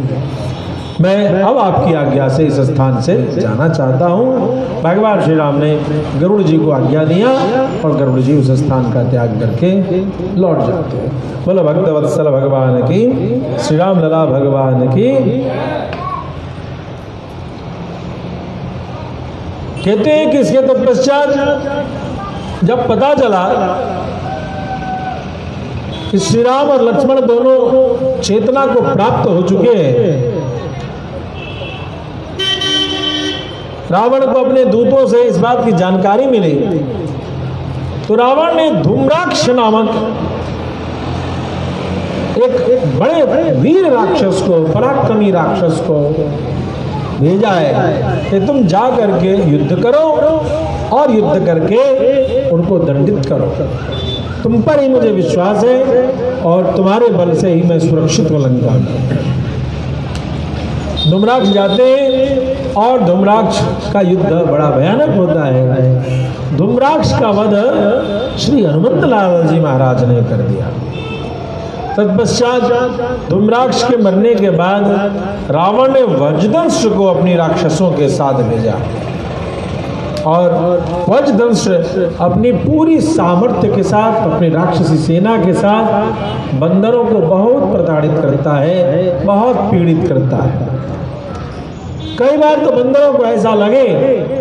मैं अब आपकी आज्ञा से इस स्थान से जाना चाहता हूँ। भगवान श्री राम ने गरुड़ जी को आज्ञा दिया और गरुड़ जी उस स्थान का त्याग करके लौट जाते हैं। बोलो भक्त वत्सल भगवान की, श्री राम लला भगवान की। कहते हैं कि इसके तत्पश्चात जब पता चला कि श्री राम और लक्ष्मण दोनों चेतना को प्राप्त हो चुके हैं, रावण को अपने दूतों से इस बात की जानकारी मिली, तो रावण ने धूम्राक्ष नामक एक बड़े वीर राक्षस को, पराक्रमी राक्षस को भेजा है कि तुम जा करके युद्ध करो और युद्ध करके उनको दंडित करो। तुम पर ही मुझे विश्वास है और तुम्हारे बल से ही मैं सुरक्षित हो लंका। धूम्राक्ष जाते हैं और धूम्राक्ष का युद्ध बड़ा भयानक होता है। धूम्राक्ष का वध श्री हनुमंत लाल जी महाराज ने कर दिया। तत्पश्चात धूम्राक्ष के मरने के बाद रावण ने वज्रदंश को अपनी राक्षसों के साथ भेजा और वज्रदंश अपनी पूरी सामर्थ्य के साथ, अपनी राक्षसी सेना के साथ बंदरों को बहुत प्रताड़ित करता है, बहुत पीड़ित करता है। कई बार तो बंदरों को ऐसा लगे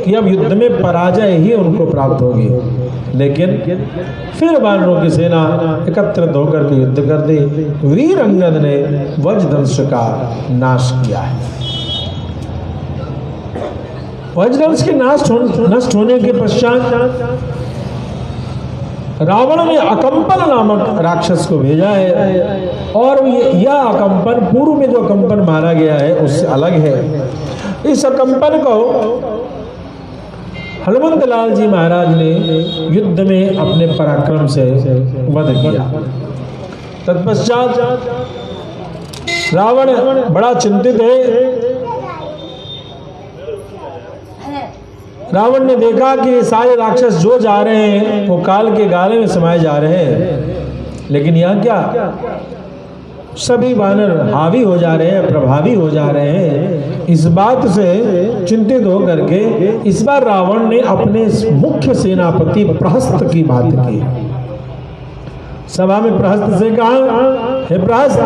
कि अब युद्ध में पराजय ही उनको प्राप्त होगी, लेकिन फिर वानरों की सेना एकत्रित होकर के युद्ध कर दी। वीर अंगद ने वज्रदंश का नाश किया है। वज्रदंश के नष्ट होने के पश्चात रावण ने अकंपन नामक राक्षस को भेजा है और यह अकंपन, पूर्व में जो अकंपन मारा गया है उससे अलग है। इस अकंपन को हनुमंत लाल जी महाराज ने युद्ध में अपने पराक्रम से वध किया। तत्पश्चात रावण बड़ा चिंतित है। रावण ने देखा कि सारे राक्षस जो जा रहे हैं वो काल के गाले में समाये जा रहे हैं, लेकिन यहाँ क्या, सभी वानर हावी हो जा रहे हैं, प्रभावी हो जा रहे हैं। इस बात से चिंतित होकर के इस बार रावण ने अपने मुख्य सेनापति प्रहस्त की बात की। सभा में प्रहस्त से कहा, हे प्रहस्त,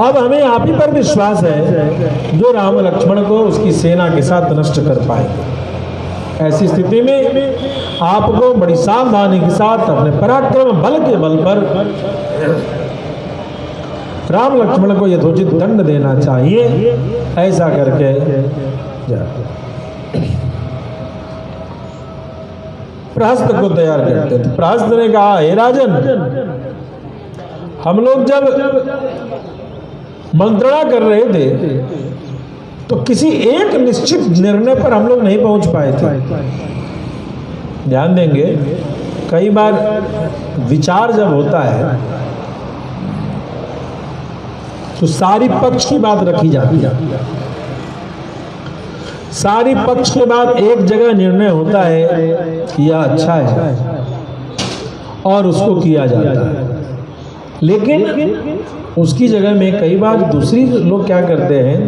अब हमें आप ही पर विश्वास है जो राम लक्ष्मण को उसकी सेना के साथ नष्ट कर पाएंगे। ऐसी स्थिति में आपको बड़ी सावधानी के साथ अपने पराक्रम बल के बल पर राम लक्ष्मण को यथोचित दंड देना चाहिए। ऐसा करके प्रहस्त को तैयार करते थे। प्रहस्त ने कहा, हे राजन, हम लोग जब मंत्रणा कर रहे थे तो किसी एक निश्चित निर्णय पर हम लोग नहीं पहुंच पाए थे। ध्यान देंगे, कई बार विचार जब होता है तो सारी पक्ष की बात रखी जाती है। सारी पक्ष के बाद एक जगह निर्णय होता है कि यह अच्छा है और उसको किया जाता है, लेकिन उसकी जगह में कई बार दूसरी लोग क्या करते हैं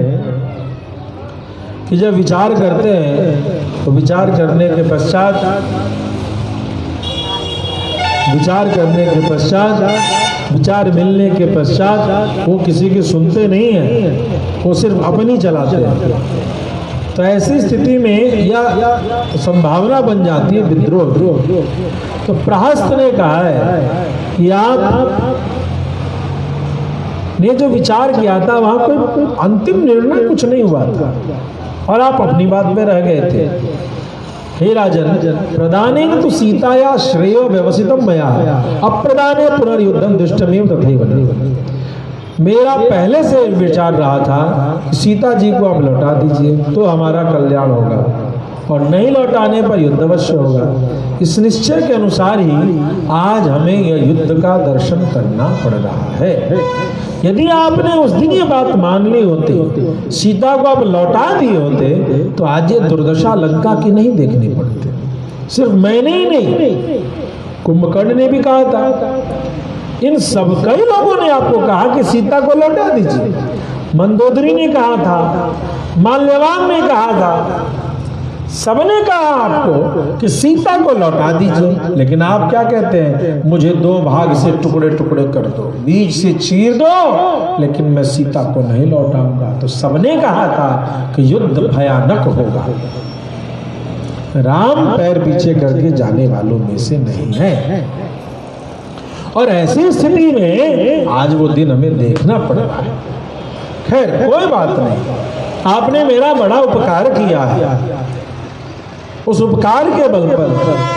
कि जब विचार करते हैं तो विचार करने के पश्चात विचार मिलने के पश्चात वो किसी की सुनते नहीं हैं, वो सिर्फ अपनी चलाते हैं। तो ऐसी स्थिति में यह संभावना बन जाती है विद्रोह। तो प्रहस्त ने कहा है कि आप ने जो विचार किया था वहां कोई अंतिम निर्णय कुछ नहीं हुआ था और आप अपनी बात में रह गए थे। हे राजन, प्रदानेन तु सीताया श्रेयो व्यवसितम मया अप्रदाने पुनर्युद्धम दुष्टमेव तथैव। मेरा पहले से विचार रहा था कि सीता जी को आप लौटा दीजिए तो हमारा कल्याण होगा और नहीं लौटाने पर युद्ध अवश्य होगा। इस निश्चय के अनुसार ही आज हमें यह युद्ध का दर्शन करना पड़ रहा है। यदि आपने उस दिन ये बात मान ली होती, सीता को आप लौटा दिए होते, तो आज ये दुर्दशा लंका की नहीं देखनी पड़ती। सिर्फ मैंने ही नहीं, कुंभकर्ण ने भी कहा था, इन सब कई लोगों ने आपको कहा कि सीता को लौटा दीजिए। मंदोदरी ने कहा था, माल्यवान ने कहा था, सबने कहा आपको कि सीता को लौटा दीजिए, लेकिन आप क्या कहते हैं, मुझे दो भाग से टुकड़े टुकड़े कर दो, बीच से चीर दो, लेकिन मैं सीता को नहीं लौटाऊंगा। तो सबने कहा था कि युद्ध भयानक होगा। राम पैर पीछे करके जाने वालों में से नहीं है और ऐसी स्थिति में आज वो दिन हमें देखना पड़ रहा है। खैर कोई बात नहीं, आपने मेरा बड़ा उपकार किया है, उस उपकार के बल पर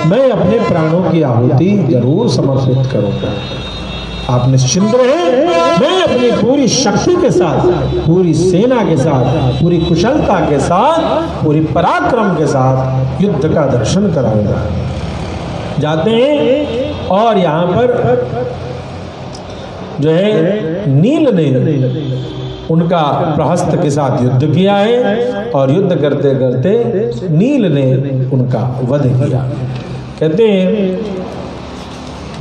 मैं अपने प्राणों की आहुति जरूर समर्पित करूंगा। आप निश्चिंत रहें, मैं अपनी पूरी शक्ति के साथ, पूरी सेना के साथ, पूरी कुशलता के साथ, पूरी पराक्रम के साथ युद्ध का दर्शन कराऊंगा। जाते हैं और यहाँ पर जो है नील ने उनका प्रहस्त के साथ युद्ध किया है और युद्ध करते करते नील ने उनका वध किया। कहते हैं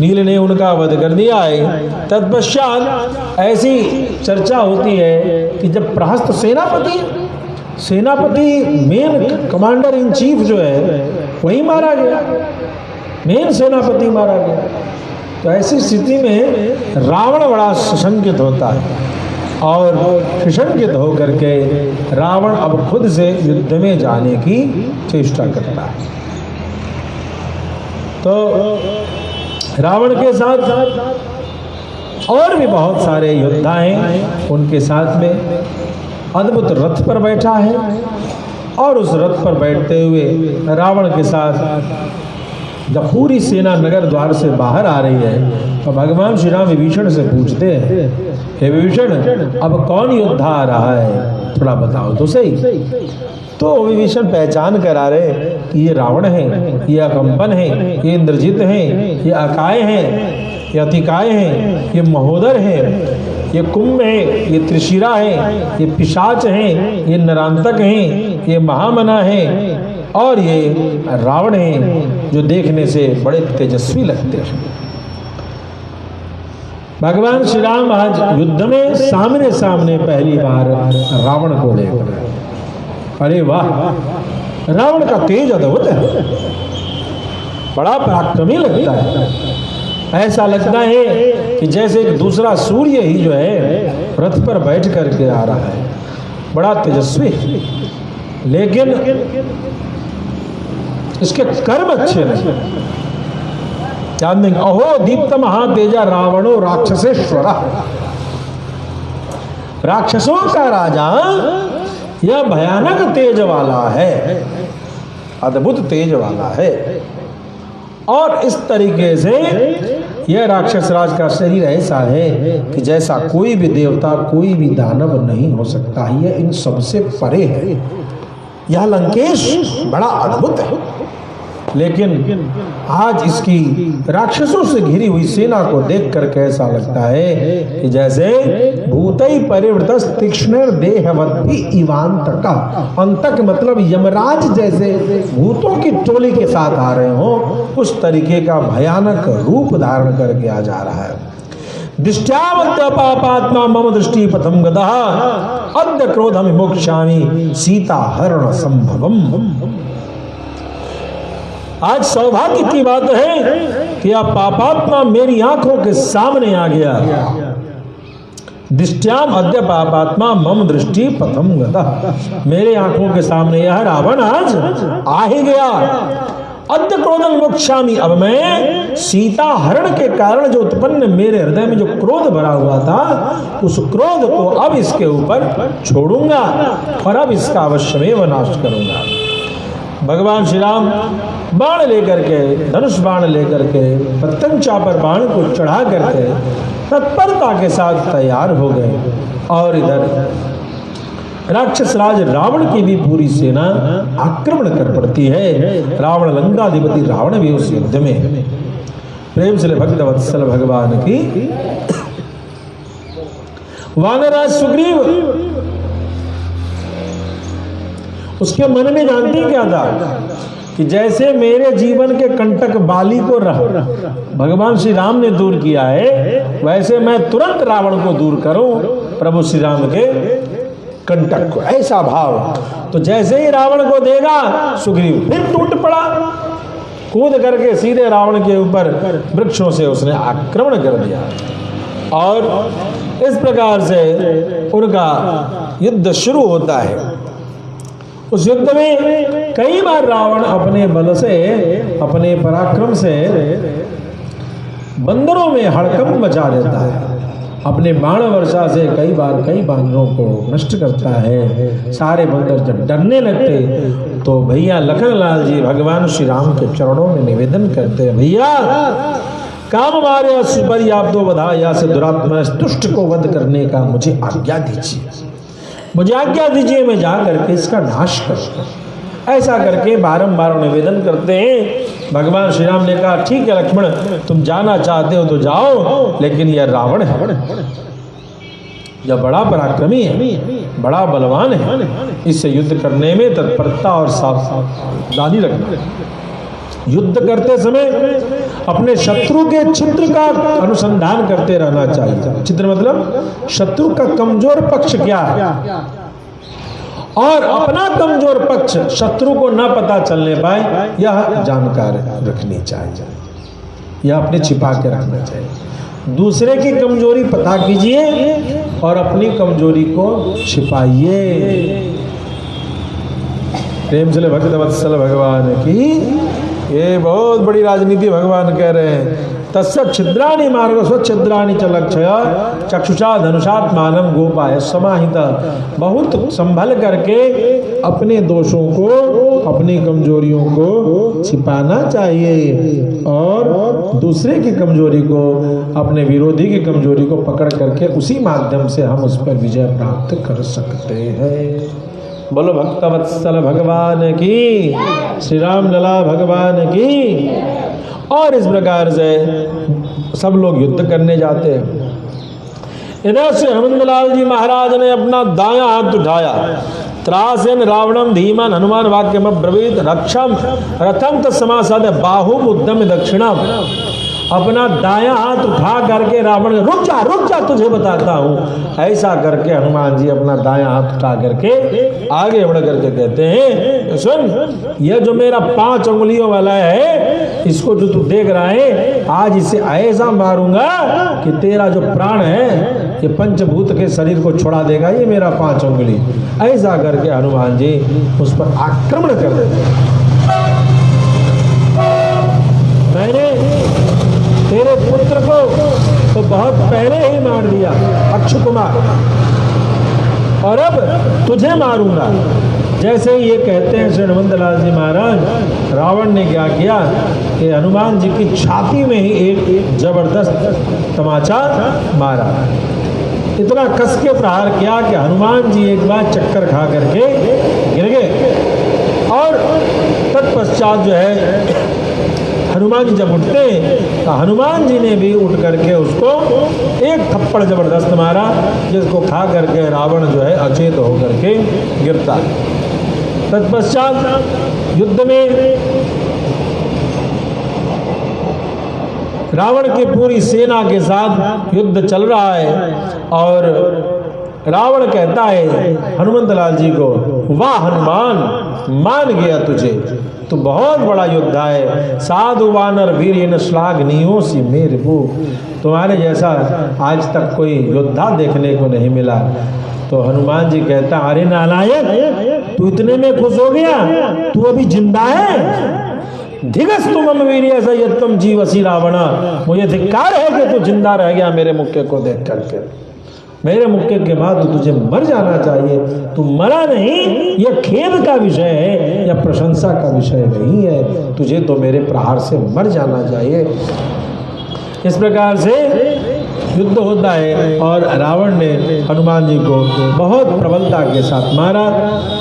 नील ने उनका वध कर दिया है। तत्पश्चात ऐसी चर्चा होती है कि जब प्रहस्त सेनापति मेन कमांडर इन चीफ जो है वही मारा गया, मेन सेनापति मारा गया, तो ऐसी स्थिति में रावण बड़ा सशंकित होता है और सशंकित होकर के रावण अब खुद से युद्ध में जाने की चेष्टा करता है। तो रावण के साथ और भी बहुत सारे योद्धा हैं, उनके साथ में अद्भुत रथ पर बैठा है और उस रथ पर बैठते हुए रावण के साथ जब पूरी सेना नगर द्वार से बाहर आ रही है तो भगवान श्री राम विभीषण से पूछते हैं, हे विभीषण अब कौन योद्धा आ रहा है, थोड़ा बताओ तो सही। तो विभीषण पहचान करा रहे कि ये रावण है, ये अकंपन है, ये इंद्रजित है, ये अकाय है, ये अतिकाय है, ये महोदर है, ये कुंभ है, ये त्रिशिरा है, ये पिशाच है, ये नरांतक है, ये महामना है और ये रावण है जो देखने से बड़े तेजस्वी लगते हैं। भगवान श्री राम आज युद्ध में सामने सामने पहली बार रावण को देख रहे हैं। अरे वाह, रावण का तेज अद्भुत है, बड़ा पराक्रमी लगता है। ऐसा लगता है कि जैसे एक दूसरा सूर्य ही जो है रथ पर बैठ करके आ रहा है, बड़ा तेजस्वी, लेकिन इसके कर्म अच्छे नहीं। ध्यान देंगे, अहो दीप्त महातेजा रावणो राक्षसेश्वर, राक्षसों का राजा यह भयानक तेज वाला है, अद्भुत तेज वाला है। और इस तरीके से यह राक्षस राज का शरीर ऐसा है कि जैसा कोई भी देवता, कोई भी दानव नहीं हो सकता, यह इन सबसे परे है। यह लंकेश बड़ा अद्भुत है, लेकिन आज इसकी राक्षसों से घिरी हुई सेना को देख कर कैसा लगता है कि जैसे भूतई परिवृतस तीक्ष्ण देहवद्भि इवांतक, अंतक मतलब यमराज जैसे भूतों की टोली के साथ आ रहे हो, उस तरीके का भयानक रूप धारण करके आ जा रहा है। दृष्टावद्य पापात्मा मम दृष्टि पथम गदः अद्य क्रोधम विमोक्ष्यामि सीता हरण संभवम। आज सौभाग्य की बात है कि आप पापात्मा मेरी आंखों के सामने आ गया। दृष्ट्याम अद्य पापात्मा मम दृष्टि पथम गतः, मेरे आंखों के सामने यह रावण आज आ ही गया। अद्य क्रोधं मोक्षामि, अब मैं सीता हरण के कारण जो उत्पन्न मेरे हृदय में जो क्रोध भरा हुआ था, उस क्रोध को अब इसके ऊपर छोड़ूंगा और अब इसका अवश्यमेव नाश करूंगा। भगवान श्री राम बाण लेकर के, धनुष बाण लेकर के, प्रत्यंचा पर बाण को चढ़ा करके तत्परता के साथ तैयार हो गए। और इधर राक्षस राज रावण की भी पूरी सेना आक्रमण कर पड़ती है। रावण लंकाधिपति रावण भी उस युद्ध में। प्रेम से भक्त वत्सल भगवान की। वानराज सुग्रीव, उसके मन में जानती क्या था कि जैसे मेरे जीवन के कंटक बाली को भगवान श्री राम ने दूर किया है, वैसे मैं तुरंत रावण को दूर करूं प्रभु श्री राम के कंटक को। ऐसा भाव। तो जैसे ही रावण को देगा, सुग्रीव फिर टूट पड़ा, कूद करके सीधे रावण के ऊपर वृक्षों से उसने आक्रमण कर दिया। और इस प्रकार से उनका युद्ध शुरू होता है। उस युद्ध में कई बार रावण अपने बल से, अपने पराक्रम से बंदरों में हड़कंप मचा देता है। अपने बाण वर्षा से कई बार कई बानरों को नष्ट करता है। सारे बंदर जब डरने लगते तो भैया लखनलाल जी भगवान श्री राम के चरणों में निवेदन करते हैं, भैया काम मारे सुपर्याप्तो वधाया से दुरात्मा दुष्ट को वध करने का मुझे आज्ञा दीजिए, मुझे आज्ञा दीजिए, मैं जा करके इसका नाश करूं। ऐसा करके बारंबार निवेदन करते हैं। भगवान श्री राम ने कहा, ठीक है लक्ष्मण, तुम जाना चाहते हो तो जाओ, लेकिन यह रावण है, यह बड़ा पराक्रमी है, बड़ा बलवान है, इससे युद्ध करने में तत्परता और सावधानी रखना। युद्ध करते समय अपने शत्रु के छिद्र का अनुसंधान करते रहना चाहिए। छिद्र मतलब शत्रु का कमजोर पक्ष क्या है, और अपना कमजोर पक्ष शत्रु को ना पता चलने पाए, यह जानकारी रखनी चाहिए, यह अपने छिपा के रखना चाहिए। दूसरे की कमजोरी पता कीजिए और अपनी कमजोरी को छिपाइए। प्रेम से भक्त वत्सल भगवान की ये बहुत बड़ी राजनीति भगवान कह रहे हैं। तस्य छिद्राणि मार्ग स्वच्छिद्राणि च लक्ष्य चक्षुषा धनुषात्मानं गोपाय समाहित। बहुत संभल करके अपने दोषों को, अपनी कमजोरियों को छिपाना चाहिए और दूसरे की कमजोरी को, अपने विरोधी की कमजोरी को पकड़ करके उसी माध्यम से हम उस पर विजय प्राप्त कर सकते हैं। बोलो भक्त वत्सल भगवान की, श्री राम लला भगवान की। और इस प्रकार से सब लोग युद्ध करने जाते हैं। इधर से हनुमंतलाल जी महाराज ने अपना दायां हाथ उठाया। त्रासेन रावणम धीमान हनुमान वाक्यम ब्रवीत रक्षम रथम तत्समासद बाहुम उद्यम दक्षिणम। अपना दायां हाथ उठा करके रावण ने रुक जा तुझे बताता हूं। ऐसा करके हनुमान जी अपना दायां हाथ उठा करके आगे बढ़ करके कहते हैं, सुन, यह जो मेरा 5 उंगलियों वाला है, इसको जो तू देख रहा है, आज इसे ऐसा मारूंगा कि तेरा जो प्राण है ये पंचभूत के शरीर को छोड़ा देगा, ये मेरा 5 उंगली। ऐसा करके हनुमान जी उस पर आक्रमण कर देते। मैंने तेरे पुत्र को तो बहुत पहले ही मार दिया अक्षय कुमार, और अब तुझे मारूंगा। जैसे ही ये कहते हैं श्री हनुमंतलाल जी महाराज, रावण ने क्या किया कि हनुमान जी की छाती में ही एक जबरदस्त तमाचा मारा। इतना कस के प्रहार किया कि हनुमान जी एक बार चक्कर खा करके गिर गए। और तत्पश्चात जो है हनुमान जी जब उठते तो हनुमान जी ने भी उठ करके उसको एक थप्पड़ जबरदस्त मारा, जिसको खा करके रावण जो है अचेत होकर के गिरता। तत्पश्चात युद्ध में रावण की पूरी सेना के साथ युद्ध चल रहा है और रावण कहता है हनुमंतलाल जी को, वाह हनुमान, मान गया तुझे, तो बहुत बड़ा योद्धा है। साधु वानर वीर श्लाघनीयो सी मेरे वो, तुम्हारे जैसा आज तक कोई योद्धा देखने को नहीं मिला। तो हनुमान जी कहता, अरे नालायक, तू इतने में खुश हो गया, तू अभी जिंदा है? धिगस तुम वीर्य संयत्तम जीवसी रावण, मुझे धिक्कार है कि तू जिंदा रह गया मेरे मुक्के को देख करके। मेरे मुक्के के बाद तो तुझे मर जाना चाहिए, तू मरा नहीं। यह खेद का विषय है या प्रशंसा का विषय नहीं है, तुझे तो मेरे प्रहार से मर जाना चाहिए। इस प्रकार से युद्ध होता है और रावण ने हनुमान जी को बहुत प्रबलता के साथ मारा।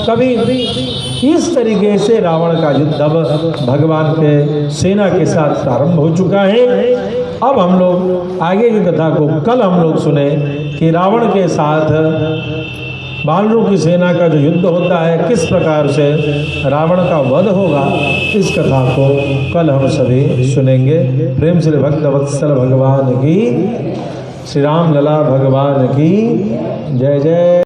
कभी इस तरीके से रावण का युद्ध अब भगवान के सेना के साथ प्रारंभ हो चुका है। अब हम लोग आगे की कथा को कल हम लोग सुने कि रावण के साथ भालू की सेना का जो युद्ध होता है, किस प्रकार से रावण का वध होगा, इस कथा को कल हम सभी सुनेंगे। प्रेम से भक्त वत्सल भगवान की, श्री राम लला भगवान की जय जय।